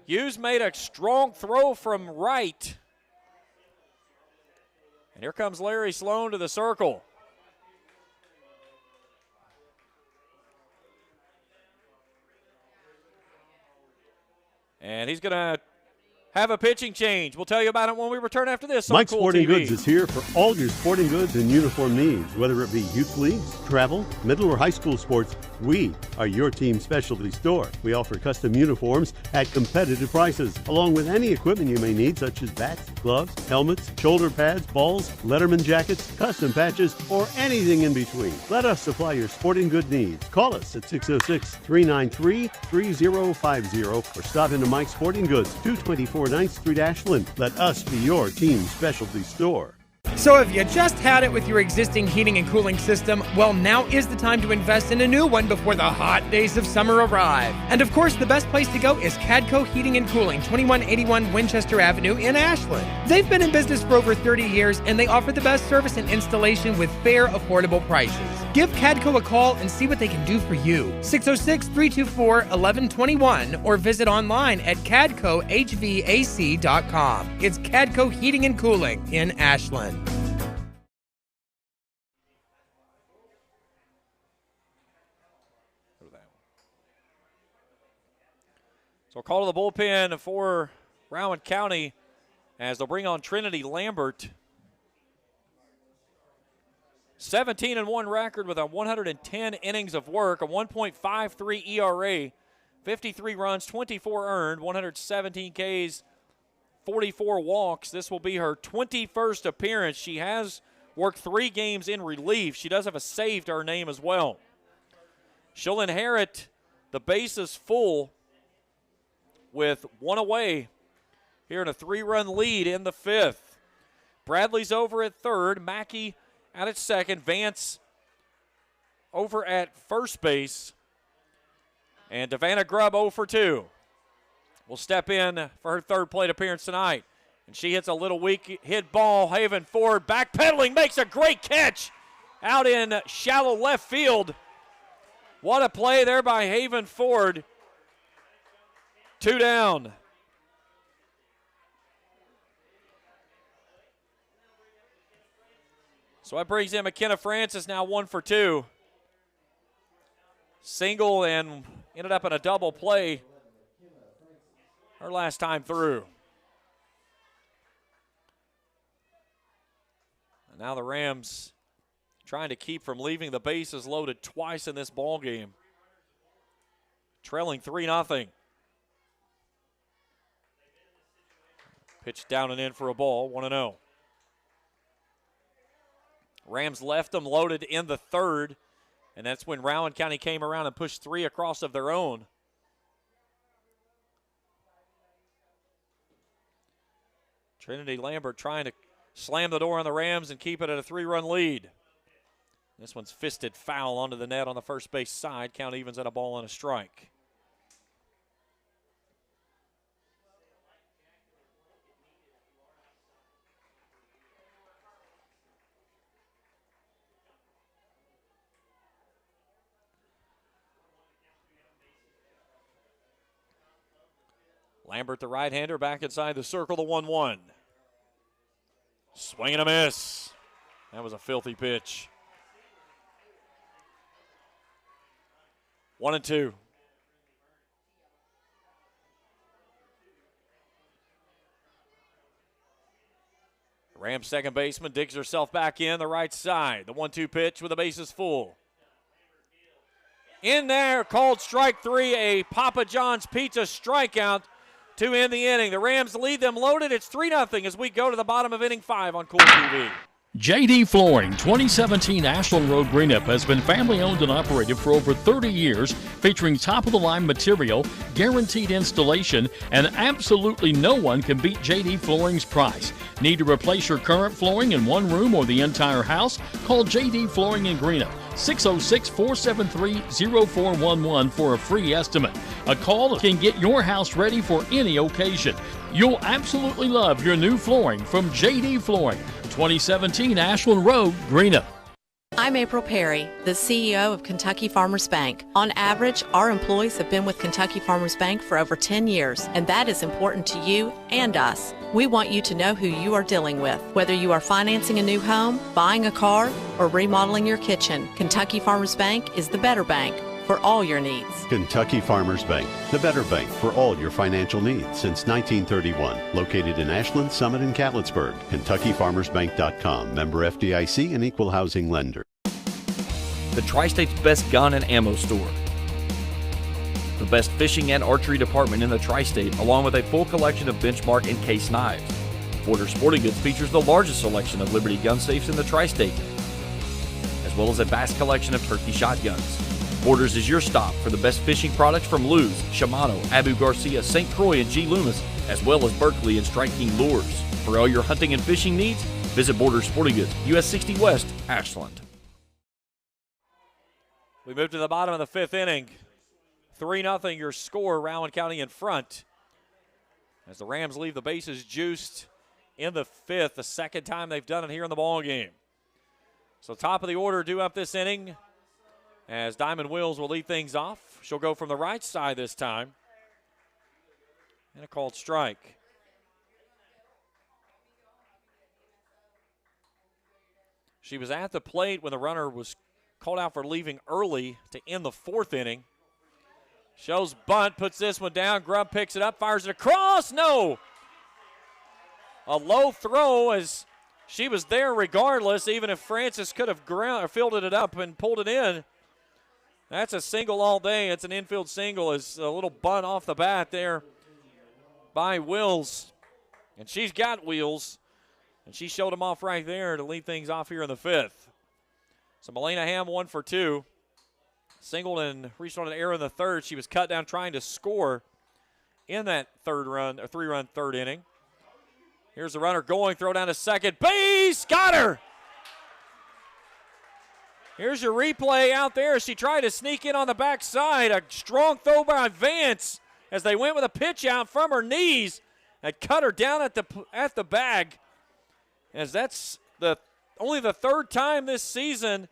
Hughes made a strong throw from right. And here comes Larry Sloan to the circle. And he's going to have a pitching change. We'll tell you about it when we return after this on Mike's Cool Sporting TV. Goods is here for all your sporting goods and uniform needs. Whether it be youth leagues, travel, middle or high school sports, we are your team specialty store. We offer custom uniforms at competitive prices, along with any equipment you may need, such as bats, gloves, helmets, shoulder pads, balls, Letterman jackets, custom patches, or anything in between. Let us supply your sporting good needs. Call us at 606-393-3050 or stop into Mike's Sporting Goods, 224 9th Street, Ashland. Let us be your team specialty store. So if you just had it with your existing heating and cooling system, well, now is the time to invest in a new one before the hot days of summer arrive. And of course, the best place to go is Cadco Heating and Cooling, 2181 Winchester Avenue in Ashland. They've been in business for over 30 years, and they offer the best service and installation with fair, affordable prices. Give Cadco a call and see what they can do for you. 606-324-1121 or visit online at cadcohvac.com. It's Cadco Heating and Cooling in Ashland. So call to the bullpen for Rowan County as they'll bring on Trinity Lambert. 17-1 record with a 110 innings of work, a 1.53 ERA, 53 runs, 24 earned, 117 Ks, 44 walks. This will be her 21st appearance. She has worked 3 games in relief. She does have a save to her name as well. She'll inherit the bases full with 1 away here in a 3-run lead in the 5th. Bradley's over at third. Mackey out at second. Vance over at first base. And Davana Grubb 0 for 2 will step in for her third plate appearance tonight. And she hits a little weak hit ball. Haven Ford backpedaling, makes a great catch out in shallow left field. What a play there by Haven Ford. 2 down. So that brings in McKenna Francis, now 1 for 2. Single and ended up in a double play her last time through. And now the Rams trying to keep from leaving the bases loaded twice in this ball game. Trailing 3-0. Pitch down and in for a ball, 1-0. Rams left them loaded in the third, and that's when Rowan County came around and pushed 3 across of their own. Trinity Lambert trying to slam the door on the Rams and keep it at a 3-run lead. This one's fisted foul onto the net on the first base side. Count evens at a ball and a strike. Lambert, the right-hander, back inside the circle, the 1-1. Swing and a miss. That was a filthy pitch. 1-2. Rams second baseman digs herself back in the right side. The 1-2 pitch with the bases full. In there, called strike 3, a Papa John's Pizza strikeout to end the inning. The Rams lead them loaded. It's 3-0 as we go to the bottom of inning 5 on Cool TV. JD Flooring, 2017 Ashland Road Greenup, has been family owned and operated for over 30 years, featuring top-of-the-line material, guaranteed installation, and absolutely no one can beat JD Flooring's price. Need to replace your current flooring in one room or the entire house? Call JD Flooring in Greenup, 606-473-0411 for a free estimate. A call can get your house ready for any occasion. You'll absolutely love your new flooring from JD Flooring, 2017 Ashland Road, Greenup. I'm April Perry, the CEO of Kentucky Farmers Bank. On average, our employees have been with Kentucky Farmers Bank for over 10 years, and that is important to you and us. We want you to know who you are dealing with. Whether you are financing a new home, buying a car, or remodeling your kitchen, Kentucky Farmers Bank is the better bank for all your needs. Kentucky Farmers Bank, the better bank for all your financial needs since 1931. Located in Ashland, Summit, and Catlettsburg. KentuckyFarmersBank.com. Member FDIC and equal housing lender. The Tri-State's best gun and ammo store. The best fishing and archery department in the Tri-State, along with a full collection of benchmark and case knives. Borders Sporting Goods features the largest selection of Liberty gun safes in the Tri-State, as well as a vast collection of turkey shotguns. Borders is your stop for the best fishing products from Lew's, Shimano, Abu Garcia, St. Croix, and G. Loomis, as well as Berkeley and Strike King lures. For all your hunting and fishing needs, visit Borders Sporting Goods, US 60 West, Ashland. We move to the bottom of the 5th inning. 3-0 your score, Rowan County in front. As the Rams leave the bases juiced in the 5th, the second time they've done it here in the ball game. So top of the order due up this inning as Diamond Wills will lead things off. She'll go from the right side this time. And a called strike. She was at the plate when the runner was called out for leaving early to end the 4th inning. Shows bunt, puts this one down. Grubb picks it up, fires it across. No! A low throw as she was there regardless, even if Francis could have fielded it up and pulled it in. That's a single all day. It's an infield single. As a little bunt off the bat there by Wills. And she's got wheels. And she showed him off right there to lead things off here in the 5th. So Melena Ham 1 for 2. Singled and reached on an error in the 3rd. She was cut down trying to score in that 3-run 3rd inning. Here's the runner going, throw down to second base. Got her! Here's your replay out there. She tried to sneak in on the backside. A strong throw by Vance as they went with a pitch out from her knees. had cut her down at the bag, as that's only the third time this season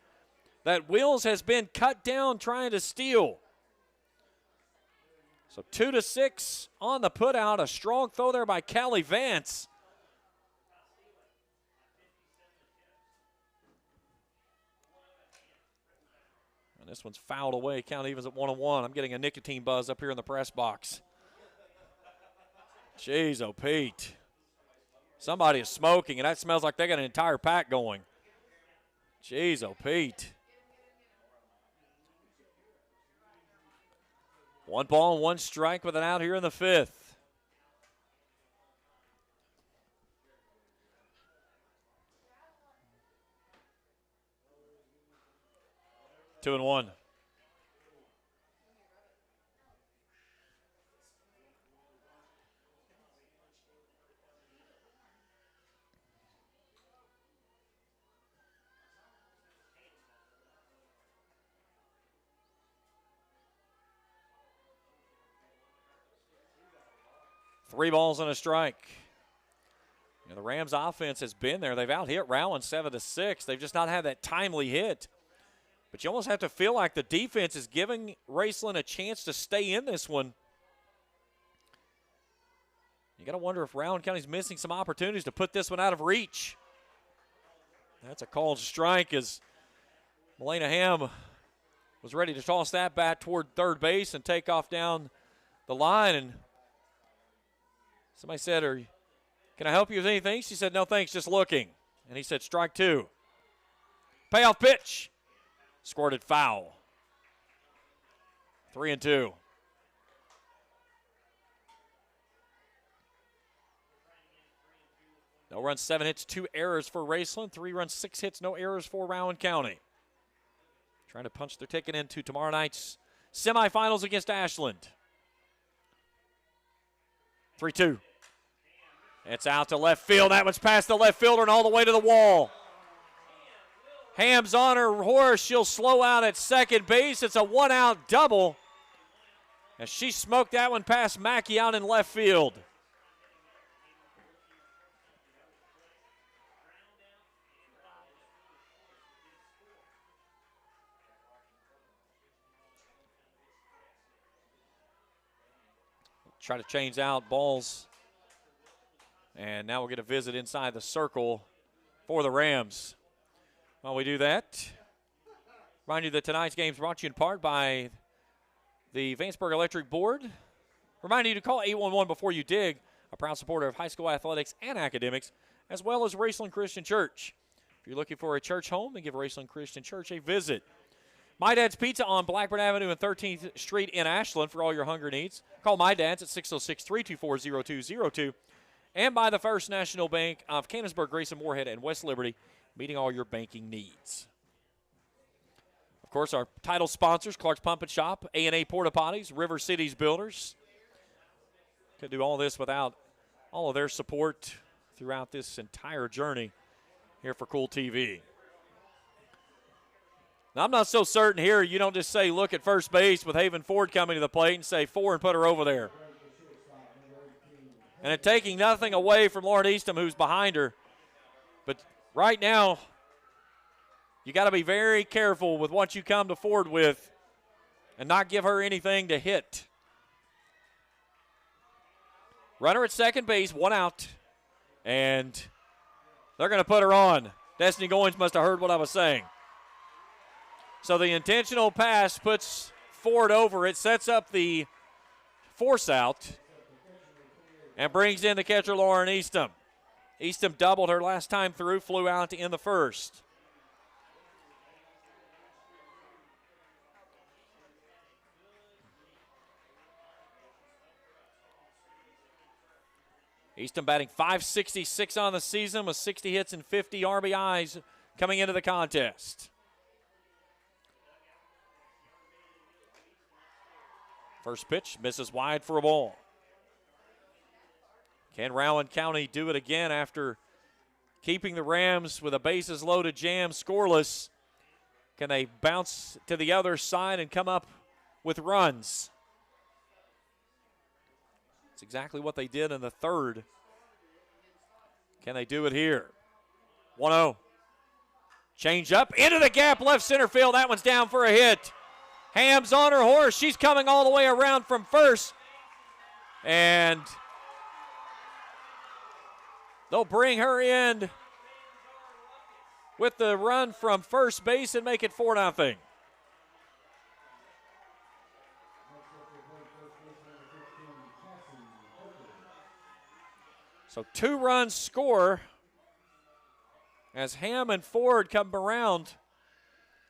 that Wills has been cut down trying to steal. So 2-6 on the put out. A strong throw there by Callie Vance. And this one's fouled away. Count evens at 1-1. I'm getting a nicotine buzz up here in the press box. Jeez, oh, Pete. Somebody is smoking, and that smells like they got an entire pack going. Jeez, oh, Pete. 1 ball and 1 strike with an out here in the 5th. Two and 1. Three balls and a strike. The Rams offense has been there. They've out-hit Rowan 7-6. They've just not had that timely hit. But you almost have to feel like the defense is giving Raceland a chance to stay in this one. You got to wonder if Rowan County's missing some opportunities to put this one out of reach. That's a called strike as Melena Ham was ready to toss that bat toward third base and take off down the line. And somebody said, "Can I help you with anything?" She said, "No, thanks, just looking." And he said, "Strike 2. Payoff pitch. Squirted foul. 3-2. No runs, 7 hits, 2 errors for Raceland. 3 runs, 6 hits, no errors for Rowan County. Trying to punch their ticket into tomorrow night's semifinals against Ashland. 3-2. It's out to left field. That one's past the left fielder and all the way to the wall. Ham's on her horse. She'll slow out at second base. It's a 1-out double. As she smoked that one past Mackey out in left field. Try to change out balls. And now we'll get a visit inside the circle for the Rams. While we do that, remind you that tonight's game is brought to you in part by the Vanceburg Electric Board. Remind you to call 811 before you dig, a proud supporter of high school athletics and academics, as well as Raceland Christian Church. If you're looking for a church home, then give Raceland Christian Church a visit. My Dad's Pizza on Blackburn Avenue and 13th Street in Ashland for all your hunger needs. Call My Dad's at 606-324-0202. And by the First National Bank of Canonsburg, Grayson, Moorhead, and West Liberty, meeting all your banking needs. Of course, our title sponsors, Clark's Pump and Shop, A&A Porta Potties, River Cities Builders. Could do all this without all of their support throughout this entire journey here for Cool TV. Now, I'm not so certain here you don't just say look at first base with Haven Ford coming to the plate and say 4 and put her over there. And it taking nothing away from Lauren Eastham, who's behind her. But right now, you got to be very careful with what you come to Ford with and not give her anything to hit. Runner at second base, 1 out. And they're going to put her on. Destiny Goins must have heard what I was saying. So the intentional pass puts Ford over. It sets up the force out and brings in the catcher, Lauren Eastham. Eastham doubled her last time through, flew out in the first. Eastham batting .566 on the season with 60 hits and 50 RBIs coming into the contest. First pitch misses wide for a ball. Can Rowan County do it again after keeping the Rams with a bases loaded jam scoreless? Can they bounce to the other side and come up with runs? It's exactly what they did in the third. Can they do it here? 1-0. Change up into the gap, left center field. That one's down for a hit. Ham's on her horse. She's coming all the way around from first. And they'll bring her in with the run from first base and make it 4-0. So 2 runs score as Ham and Ford come around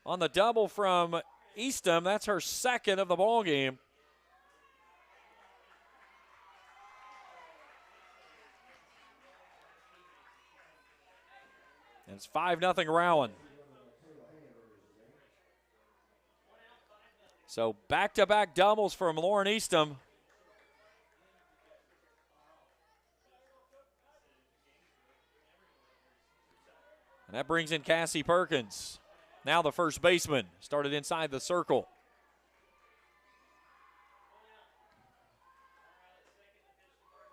on the double from Eastham. That's her second of the ball game. And it's 5-0 Rowan. So back-to-back doubles from Lauren Eastham. And that brings in Cassie Perkins. Now the first baseman started inside the circle.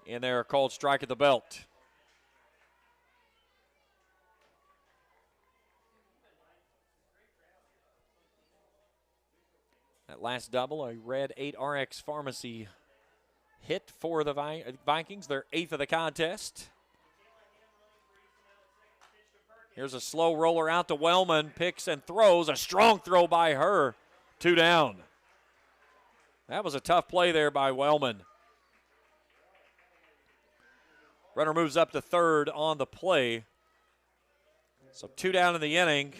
In there, called strike at the belt. That last double, a red 8RX Pharmacy hit for the Vikings, their 8th of the contest. Here's a slow roller out to Wellman, picks and throws. A strong throw by her. 2 down. That was a tough play there by Wellman. Runner moves up to third on the play. So 2 down in the inning.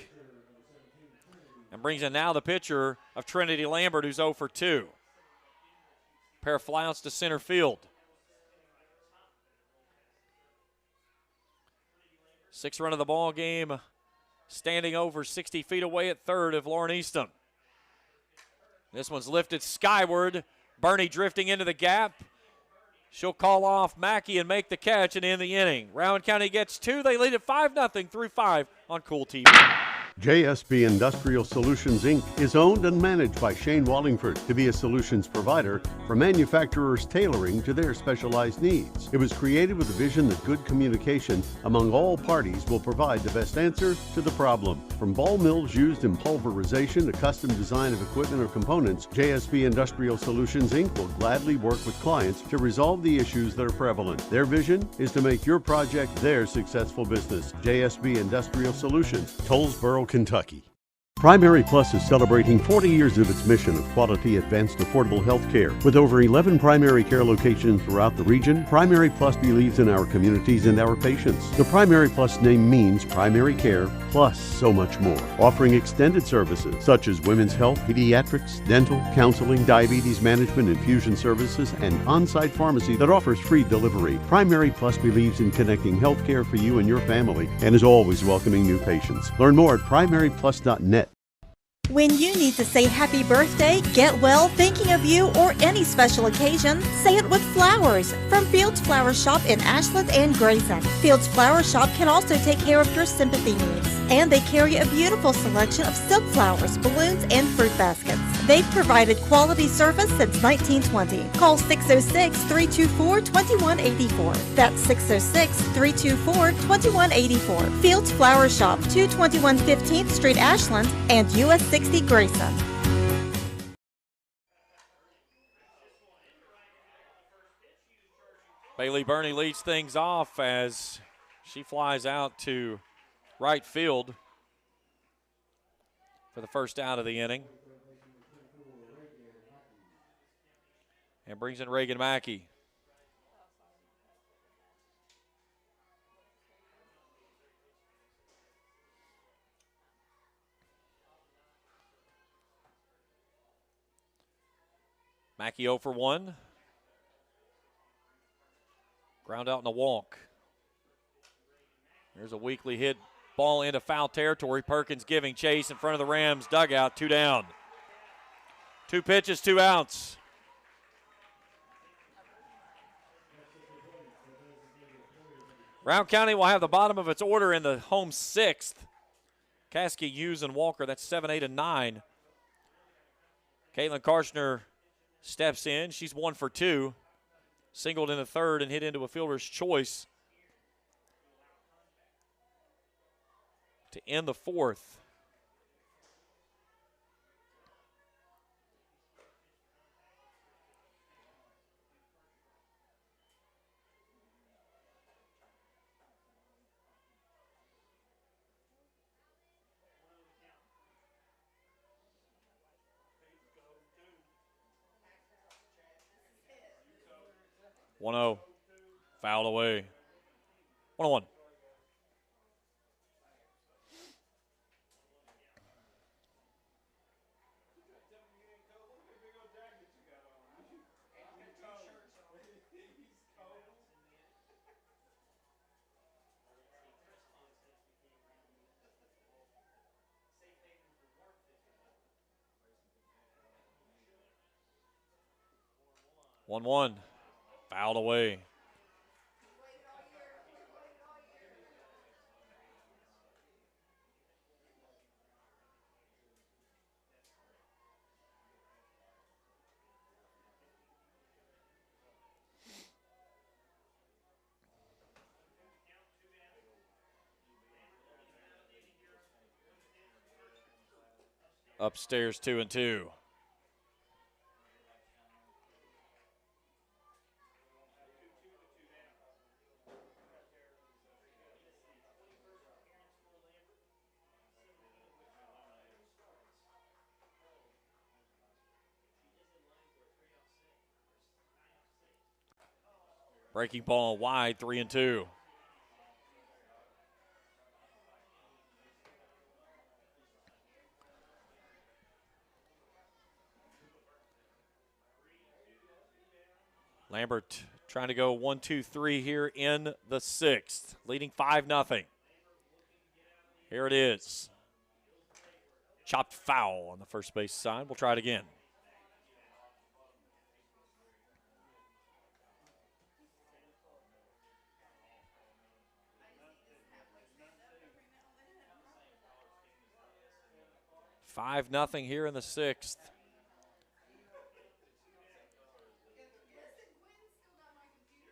And brings in now the pitcher of Trinity Lambert, who's 0 for 2. Pair of flyouts to center field. 6th run of the ball game, standing over 60 feet away at third of Lauren Eastham. This one's lifted skyward. Bernie drifting into the gap. She'll call off Mackey and make the catch and end the inning. Rowan County gets 2. They lead at 5-0 through 5 on Cool TV. JSB Industrial Solutions, Inc. is owned and managed by Shane Wallingford to be a solutions provider for manufacturers tailoring to their specialized needs. It was created with a vision that good communication among all parties will provide the best answer to the problem. From ball mills used in pulverization to custom design of equipment or components, JSB Industrial Solutions, Inc. will gladly work with clients to resolve the issues that are prevalent. Their vision is to make your project their successful business. JSB Industrial Solutions, Tollsboro, Kentucky. Primary Plus is celebrating 40 years of its mission of quality, advanced, affordable health care. With over 11 primary care locations throughout the region, Primary Plus believes in our communities and our patients. The Primary Plus name means primary care plus so much more. Offering extended services such as women's health, pediatrics, dental, counseling, diabetes management, infusion services, and on-site pharmacy that offers free delivery. Primary Plus believes in connecting health care for you and your family and is always welcoming new patients. Learn more at primaryplus.net. When you need to say happy birthday, get well, thinking of you, or any special occasion, say it with flowers from Fields Flower Shop in Ashland and Grayson. Fields Flower Shop can also take care of your sympathy needs. And they carry a beautiful selection of silk flowers, balloons, and fruit baskets. They've provided quality service since 1920. Call 606-324-2184. That's 606-324-2184. Fields Flower Shop, 221 15th Street, Ashland, and US 60 Grayson. Bailey Burney leads things off as she flies out to right field for the first out of the inning. And brings in Reagan Mackey. Mackey 0 for 1. Ground out in a walk. There's a weakly hit ball into foul territory. Perkins giving chase in front of the Rams dugout. 2 down. 2 pitches, 2 outs. Rowan County will have the bottom of its order in the home 6th. Caskey, Hughes, and Walker. That's 7, 8, and 9. Caitlin Karshner steps in. She's 1 for 2. singled in the third and hit into a fielder's choice to end the fourth. One 0, fouled away. 1-1. One, fouled away. Upstairs 2-2. Breaking ball wide, 3-2. Lambert trying to go 1-2-3 here in the sixth, leading 5-0. Here it is. Chopped foul on the first base side. We'll try it again. Five nothing here in the sixth.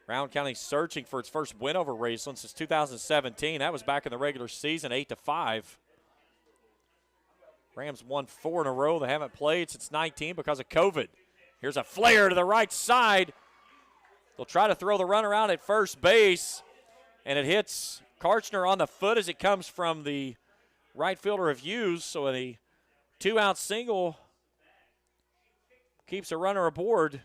Rowan County searching for its first win over Raceland since 2017. That was back in the regular season, 8-5. Rams won 4 in a row. They haven't played since 19 because of COVID. Here's a flare to the right side. They'll try to throw the runner out at first base, and it hits Karchner on the foot as it comes from the right fielder of Hughes. So a 2-out single keeps a runner aboard.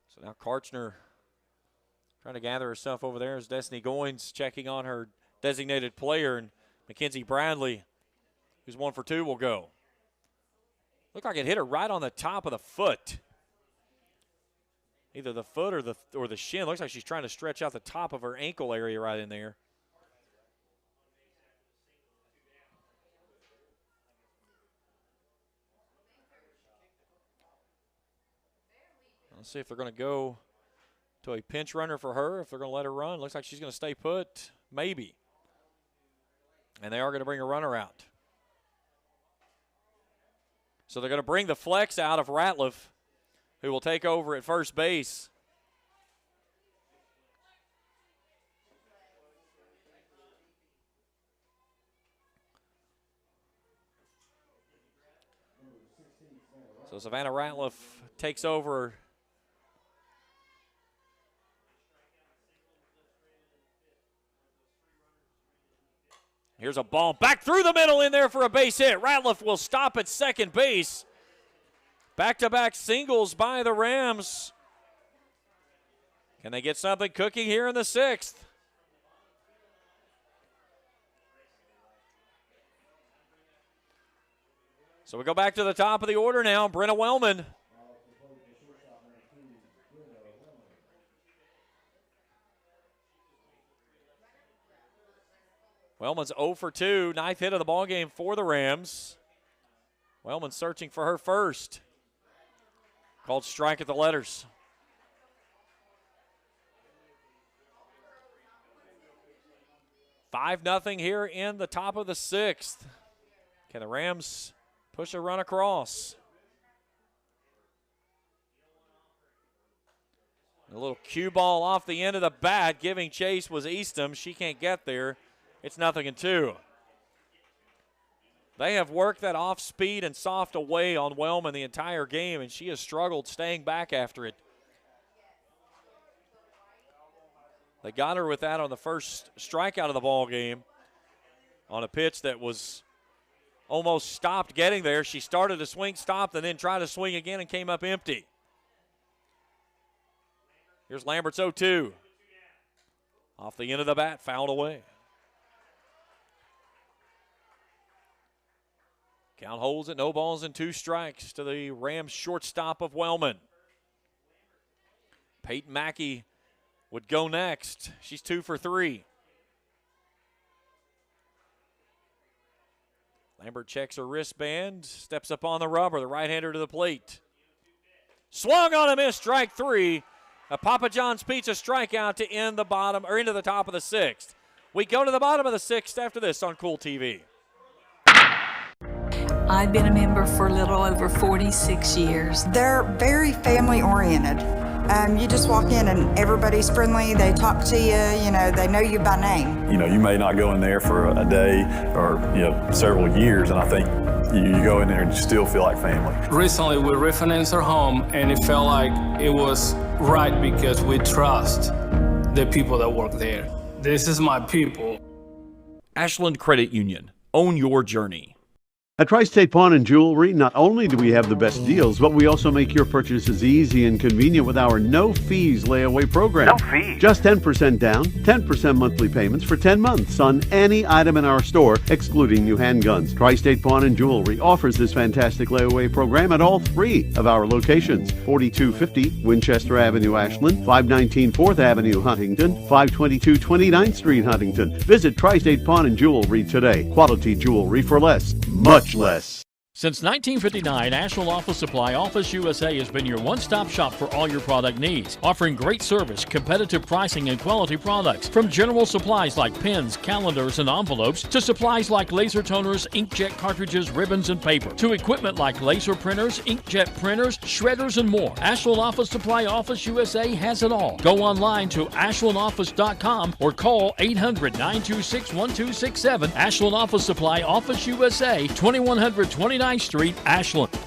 So now Karchner trying to gather herself over there as Destiny Goins checking on her designated player, and Mackenzie Bradley, who's 1 for 2, will go. Looked like it hit her right on the top of the foot. Either the foot or the shin. Looks like she's trying to stretch out the top of her ankle area right in there. Let's see if they're going to go to a pinch runner for her, if they're going to let her run. Looks like she's going to stay put, maybe. And they are going to bring a runner out. So they're going to bring the flex out of Ratliff, who will take over at first base. So Savannah Ratliff takes over. Here's a ball back through the middle in there for a base hit. Ratliff will stop at second base. Back-to-back singles by the Rams. Can they get something cooking here in the sixth? So we go back to the top of the order now. Brenna Wellman. Wellman's 0 for 2, ninth hit of the ballgame for the Rams. Wellman searching for her first. Called strike at the letters. 5-0 here in the top of the 6th. Can the Rams push a run across? A little cue ball off the end of the bat, giving chase was Eastham. She can't get there. It's 0-2. They have worked that off speed and soft away on Wellman the entire game, and she has struggled staying back after it. They got her with that on the first strikeout of the ball game on a pitch that was almost stopped getting there. She started to swing, stopped, and then tried to swing again and came up empty. Here's Lambert's 0-2. Off the end of the bat, fouled away. Count holds it, no balls and 2 strikes to the Rams shortstop of Wellman. Peyton Mackey would go next. She's 2 for 3. Lambert checks her wristband, steps up on the rubber, the right-hander to the plate. Swung on a miss, strike 3. A Papa John's Pizza strikeout to end the bottom, or into the top of the 6th. We go to the bottom of the 6th after this on Cool TV. I've been a member for a little over 46 years. They're very family-oriented. You just walk in and everybody's friendly. They talk to you, they know you by name. You may not go in there for a day or, several years, and I think you go in there and you still feel like family. Recently, we refinanced our home, and it felt like it was right because we trust the people that work there. This is my people. Ashland Credit Union. Own your journey. At Tri-State Pawn and Jewelry, not only do we have the best deals, but we also make your purchases easy and convenient with our no-fees layaway program. No fees? Just 10% down, 10% monthly payments for 10 months on any item in our store, excluding new handguns. Tri-State Pawn and Jewelry offers this fantastic layaway program at all 3 of our locations: 4250 Winchester Avenue, Ashland, 519 4th Avenue, Huntington, 522 29th Street, Huntington. Visit Tri-State Pawn and Jewelry today. Quality jewelry for less. Much less. Since 1959, Ashland Office Supply Office USA has been your one-stop shop for all your product needs, offering great service, competitive pricing, and quality products. From general supplies like pens, calendars, and envelopes, to supplies like laser toners, inkjet cartridges, ribbons, and paper, to equipment like laser printers, inkjet printers, shredders, and more. Ashland Office Supply Office USA has it all. Go online to ashlandoffice.com or call 800-926-1267. Ashland Office Supply Office USA, 2129 Street, Ashland.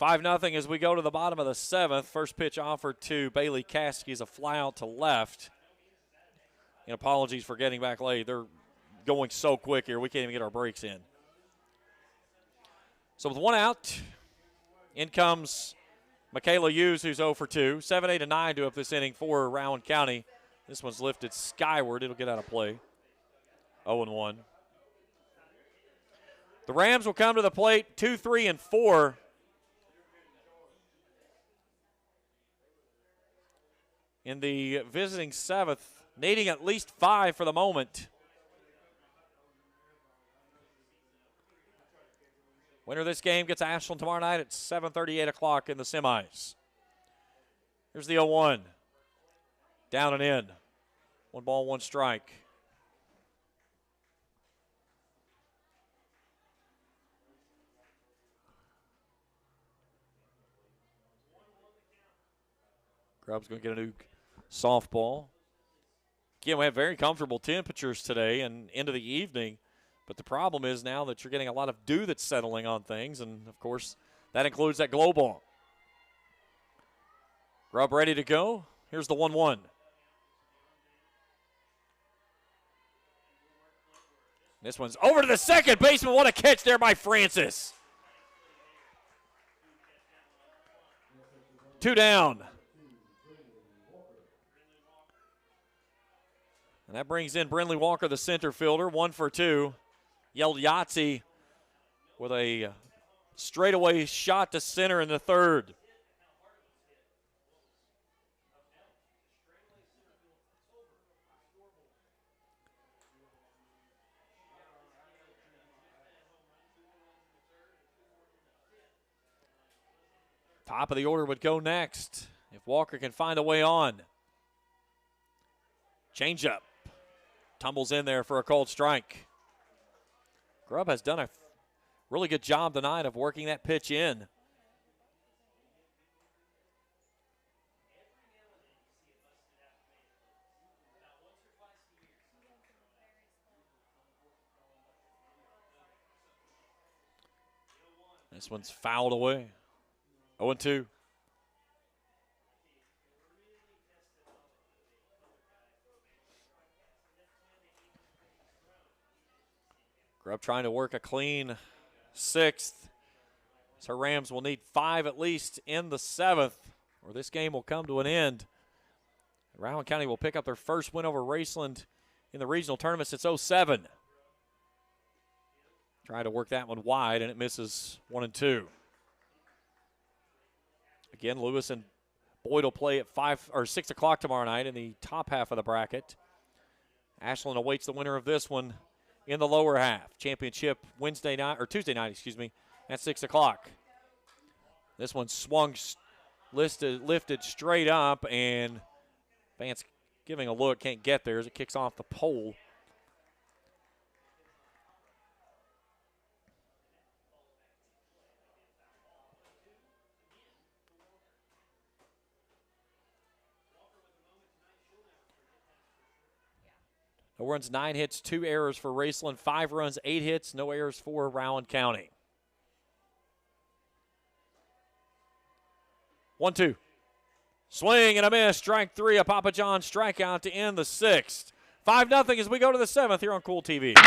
5-0 as we go to the bottom of the 7th. First pitch offered to Bailey Caskey is a fly out to left. And apologies for getting back late. They're going so quick here, we can't even get our breaks in. So with 1 out, in comes Michaela Hughes, who's 0 for 2. 7, 8, and 9 to up this inning for Rowan County. This one's lifted skyward. It'll get out of play. 0-1. The Rams will come to the plate 2, 3, and 4. In the visiting 7th, needing at least 5 for the moment. Winner of this game gets Ashland tomorrow night at 7:30, 8 o'clock in the semis. Here's the 0-1. Down and in. 1 ball, 1 strike. Grubb's going to get a new softball. Again, we have very comfortable temperatures today and into the evening, but the problem is now that you're getting a lot of dew that's settling on things, and, of course, that includes that glow ball. Grubb ready to go. Here's the 1-1. This one's over to the second baseman. What a catch there by Francis. 2 down. And that brings in Brinley Walker, the center fielder, 1 for 2. Yelled Yahtzee with a straightaway shot to center in the 3rd. Top of the order would go next if Walker can find a way on. Changeup. Tumbles in there for a called strike. Grubb has done a really good job tonight of working that pitch in. This one's fouled away. 0-2. Grubb trying to work a clean sixth. So Rams will need 5 at least in the 7th, or this game will come to an end. Rowan County will pick up their first win over Raceland in the regional tournament since 07. Trying to work that one wide, and it misses 1-2. Again, Lewis and Boyd will play at 5 or 6 o'clock tomorrow night in the top half of the bracket. Ashland awaits the winner of this one in the lower half. Championship Tuesday night, at 6 o'clock. This one swung, lifted straight up, and Vance giving a look, can't get there as it kicks off the pole. No runs, 9 hits, 2 errors for Raceland, 5 runs, 8 hits, no errors for Rowan County. 1-2. Swing and a miss. Strike 3, a Papa John strikeout to end the 6th. 5-0 as we go to the 7th here on Cool TV.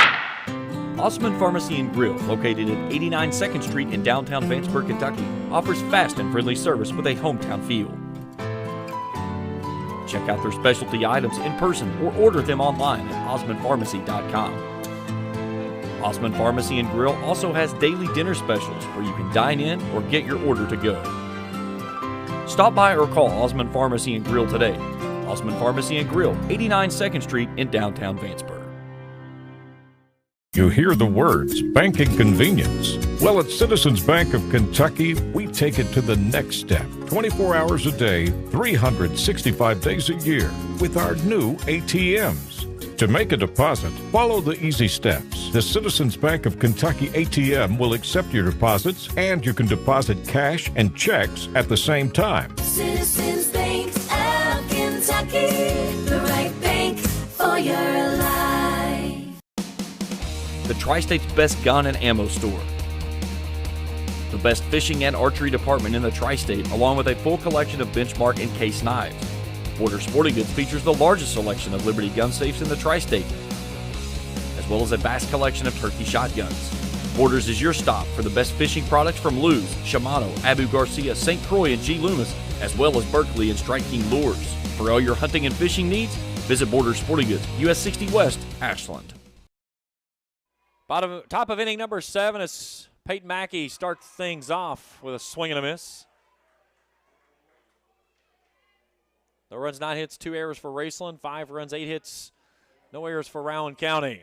Osman Pharmacy and Grill, located at 89 2nd Street in downtown Vanceburg, Kentucky, offers fast and friendly service with a hometown feel. Check out their specialty items in person or order them online at osmanpharmacy.com. Osman Pharmacy and Grill also has daily dinner specials where you can dine in or get your order to go. Stop by or call Osman Pharmacy and Grill today. Osman Pharmacy and Grill, 89 2nd Street in downtown Vanceburg. You hear the words banking convenience. Well, at Citizens Bank of Kentucky, we take it to the next step. 24 hours a day, 365 days a year with our new ATMs. To make a deposit, follow the easy steps. The Citizens Bank of Kentucky ATM will accept your deposits, and you can deposit cash and checks at the same time. Citizens Bank of Kentucky, the right bank for your life. The Tri-State's best gun and ammo store. The best fishing and archery department in the Tri-State, along with a full collection of benchmark and case knives. Border Sporting Goods features the largest selection of Liberty gun safes in the Tri-State, as well as a vast collection of turkey shotguns. Borders is your stop for the best fishing products from Lew's, Shimano, Abu Garcia, St. Croix, and G. Loomis, as well as Berkeley and Strike King lures. For all your hunting and fishing needs, visit Border Sporting Goods, US 60 West, Ashland. Top of inning number 7 as Peyton Mackey starts things off with a swing and a miss. No runs, 9 hits, 2 errors for Raceland, 5 runs, 8 hits, no errors for Rowan County.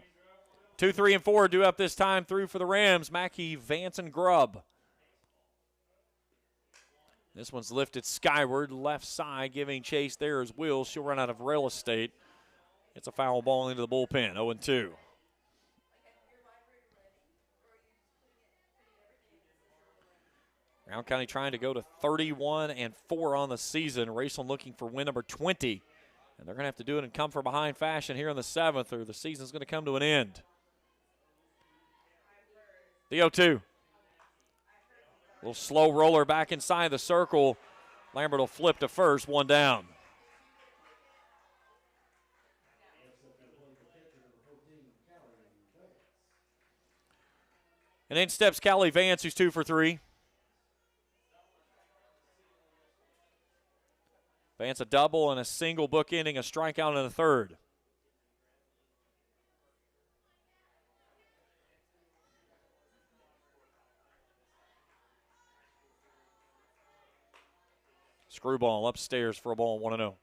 2, 3, and 4 due up this time through for the Rams. Mackey, Vance, and Grubb. This one's lifted skyward, left side, giving chase there is Will. She'll run out of real estate. It's a foul ball into the bullpen, 0-2. Rowan County trying to go to 31-4 on the season. Raceland looking for win number 20. And they're going to have to do it in come from behind fashion here in the 7th, or the season's going to come to an end. The 0-2. Little slow roller back inside the circle. Lambert will flip to first, 1 down. And in steps Callie Vance, who's 2 for 3. Vance a double and a single, bookending a strikeout in the 3rd. Screwball upstairs for a ball, 1-0.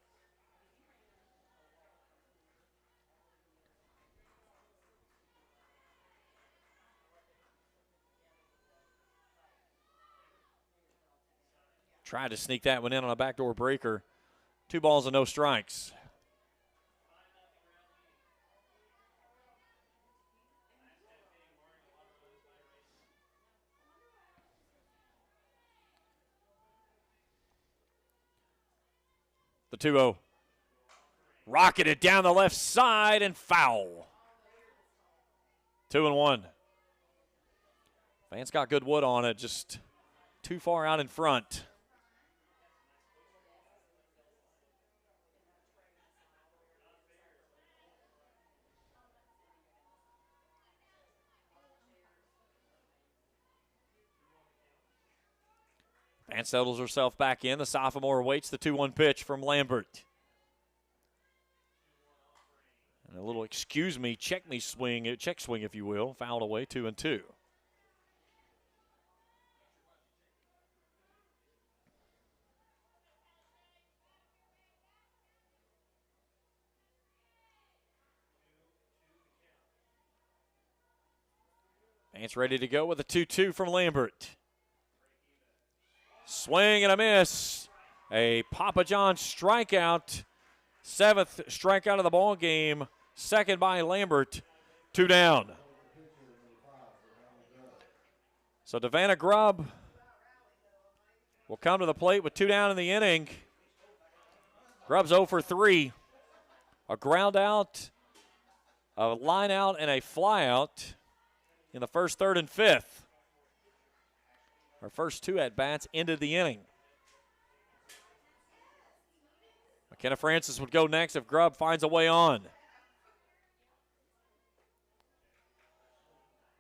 Tried to sneak that one in on a backdoor breaker. 2 balls and no strikes. The 2-0. Rocketed down the left side and foul. 2-1. Vance got good wood on it, just too far out in front. Vance settles herself back in. The sophomore waits the 2-1 pitch from Lambert. And a little check swing, if you will, fouled away, 2-2. Vance ready to go with a 2-2 from Lambert. Swing and a miss. A Papa John strikeout. 7th strikeout of the ball game. Second by Lambert. 2 down. So Devana Grubb will come to the plate with 2 down in the inning. Grubb's 0 for 3. A ground out, a line out, and a fly out in the first, third, and fifth. Our first 2 at-bats ended the inning. McKenna Francis would go next if Grubb finds a way on.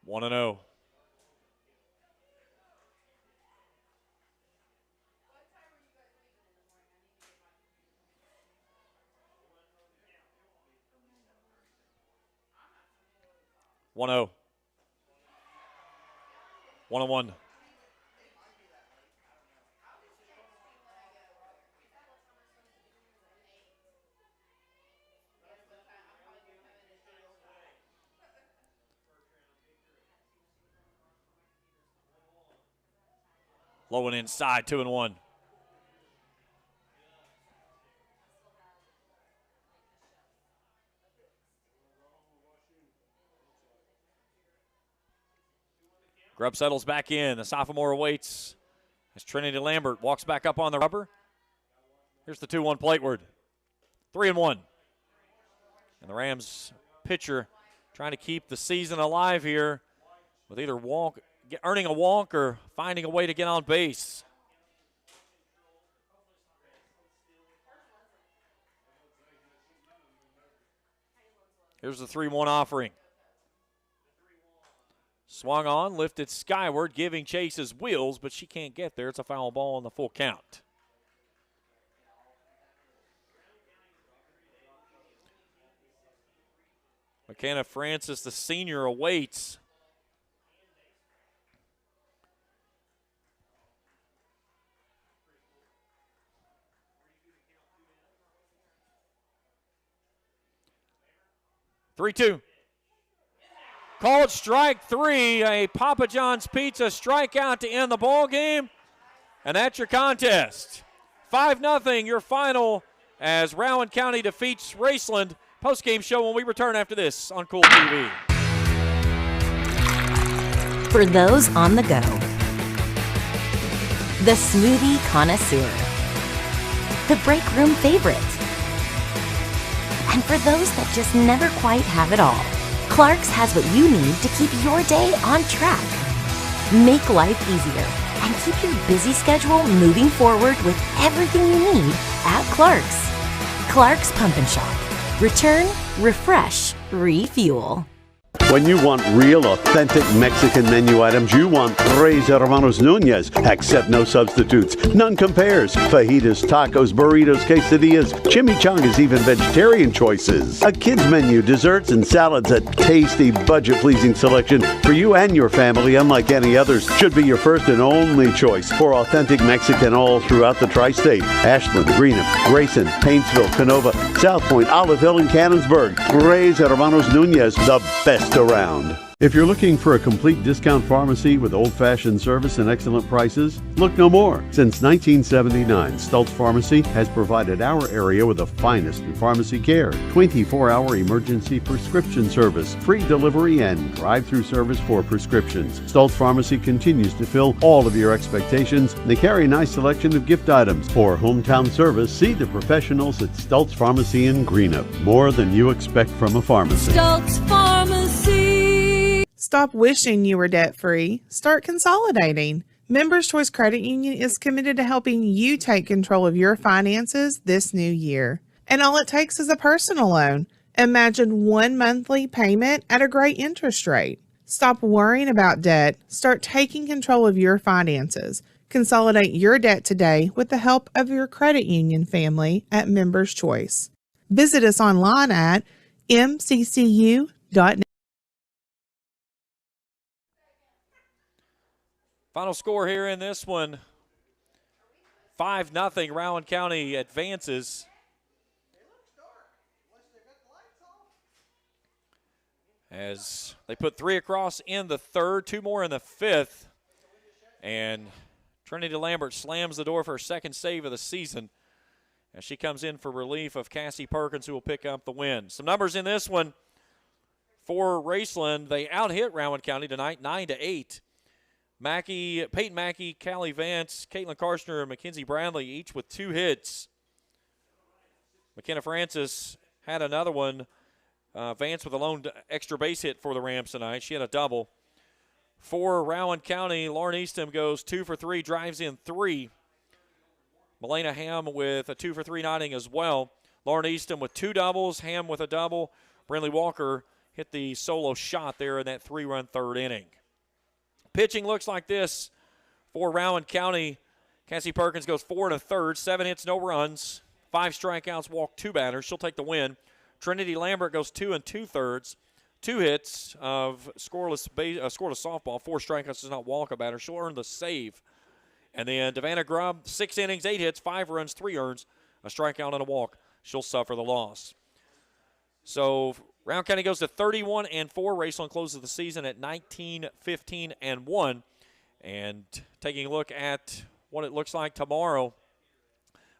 1-0. One-0. 1-1. Low and inside, 2-1. Grubb settles back in. The sophomore waits as Trinity Lambert walks back up on the rubber. Here's the 2-1 plateward. 3-1. And the Rams pitcher trying to keep the season alive here with either earning a walk or finding a way to get on base. Here's the 3-1 offering. Swung on, lifted skyward, giving Chase his wheels, but she can't get there. It's a foul ball on the full count. McKenna Francis, the senior, awaits. Three-two. Called strike 3, a Papa John's Pizza strikeout to end the ball game. And that's your contest. 5-0 your final as Rowan County defeats Raceland. Postgame show when we return after this on Cool TV. For those on the go, the smoothie connoisseur, the break room favorite, and for those that just never quite have it all, Clark's has what you need to keep your day on track. Make life easier and keep your busy schedule moving forward with everything you need at Clark's. Clark's Pump and Shop. Return, refresh, refuel. When you want real, authentic Mexican menu items, you want Tres Hermanos Nunez. Accept no substitutes. None compares. Fajitas, tacos, burritos, quesadillas, chimichangas, even vegetarian choices. A kids menu, desserts, and salads. A tasty, budget-pleasing selection for you and your family, unlike any others. Should be your first and only choice for authentic Mexican all throughout the tri-state. Ashland, Greenham, Grayson, Paintsville, Canova, South Point, Olive Hill, and Cannonsburg. Tres Hermanos Nunez, the best around. If you're looking for a complete discount pharmacy with old-fashioned service and excellent prices, look no more. Since 1979, Stultz Pharmacy has provided our area with the finest in pharmacy care, 24-hour emergency prescription service, free delivery, and drive-through service for prescriptions. Stultz Pharmacy continues to fill all of your expectations. They carry a nice selection of gift items. For hometown service, see the professionals at Stultz Pharmacy in Greenup. More than you expect from a pharmacy. Stultz Pharmacy. Stop wishing you were debt-free. Start consolidating. Members Choice Credit Union is committed to helping you take control of your finances this new year. And all it takes is a personal loan. Imagine one monthly payment at a great interest rate. Stop worrying about debt. Start taking control of your finances. Consolidate your debt today with the help of your credit union family at Members Choice. Visit us online at mccu.net. Final score here in this one, 5-0. Rowan County advances. As they put 3 across in the third, 2 more in the fifth. And Trinity Lambert slams the door for her second save of the season as she comes in for relief of Cassie Perkins, who will pick up the win. Some numbers in this one for Raceland. They out-hit Rowan County tonight, 9-8. Peyton Mackey, Callie Vance, Caitlin Karshner, and Mackenzie Bradley, each with 2 hits. McKenna Francis had another one. Vance with a lone extra base hit for the Rams tonight. She had a double. For Rowan County, Lauren Eastham goes 2 for 3, drives in 3. Melena Ham with a 2 for 3 nodding as well. Lauren Eastham with 2 doubles, Ham with a double. Brinley Walker hit the solo shot there in that 3-run third inning. Pitching looks like this for Rowan County. Cassie Perkins goes 4 1/3, 7 hits, no runs, 5 strikeouts, walked 2 batters. She'll take the win. Trinity Lambert goes 2 2/3, 2 hits of scoreless softball, 4 strikeouts, does not walk a batter. She'll earn the save. And then Devana Grubb, 6 innings, 8 hits, 5 runs, 3 earns, a strikeout and a walk. She'll suffer the loss. So Rowan County goes to 31-4. Raceland closes the season at 19-15-1. And taking a look at what it looks like tomorrow,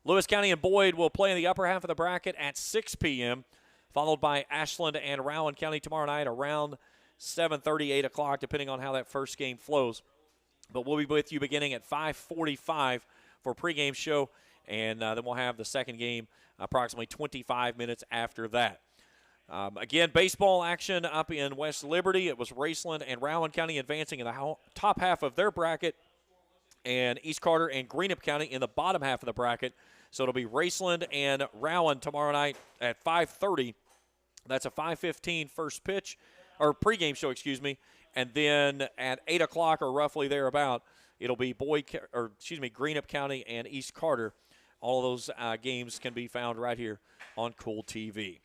Lewis County and Boyd will play in the upper half of the bracket at 6 p.m., followed by Ashland and Rowan County tomorrow night around 7:30, 8 o'clock, depending on how that first game flows. But we'll be with you beginning at 5:45 for a pregame show, and then we'll have the second game approximately 25 minutes after that. Again, baseball action up in West Liberty. It was Raceland and Rowan County advancing in the top half of their bracket, and East Carter and Greenup County in the bottom half of the bracket. So it'll be Raceland and Rowan tomorrow night at 5:30. That's a 5:15 first pitch, or pregame show, excuse me. And then at 8 o'clock or roughly thereabout, it'll be Greenup County and East Carter. All of those games can be found right here on Cool TV.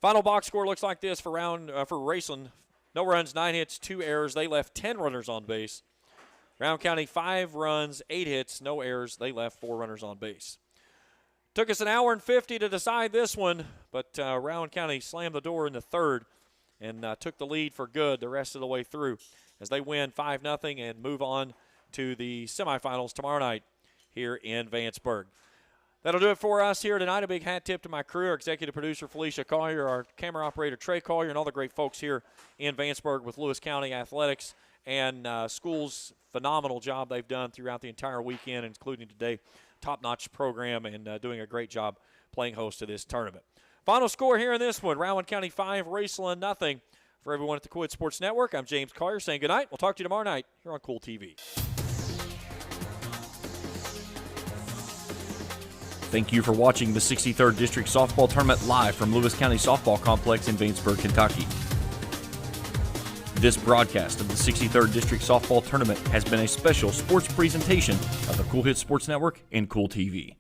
Final box score looks like this for Raceland. No runs, 9 hits, 2 errors. They left 10 runners on base. Rowan County, 5 runs, 8 hits, no errors. They left 4 runners on base. Took us an hour and 50 to decide this one, but Rowan County slammed the door in the third and took the lead for good the rest of the way through as they win 5-0 and move on to the semifinals tomorrow night here in Vanceburg. That'll do it for us here tonight. A big hat tip to my crew, our executive producer Felicia Collier, our camera operator Trey Collier, and all the great folks here in Vanceburg with Lewis County Athletics and schools. Phenomenal job they've done throughout the entire weekend, including today. Top-notch program and doing a great job playing host to this tournament. Final score here in this one, Rowan County 5, Raceland 0. For everyone at the Cool Sports Network, I'm James Collier saying good night. We'll talk to you tomorrow night here on Cool TV. Thank you for watching the 63rd District Softball Tournament live from Lewis County Softball Complex in Vanceburg, Kentucky. This broadcast of the 63rd District Softball Tournament has been a special sports presentation of the Cool Hits Sports Network and Cool TV.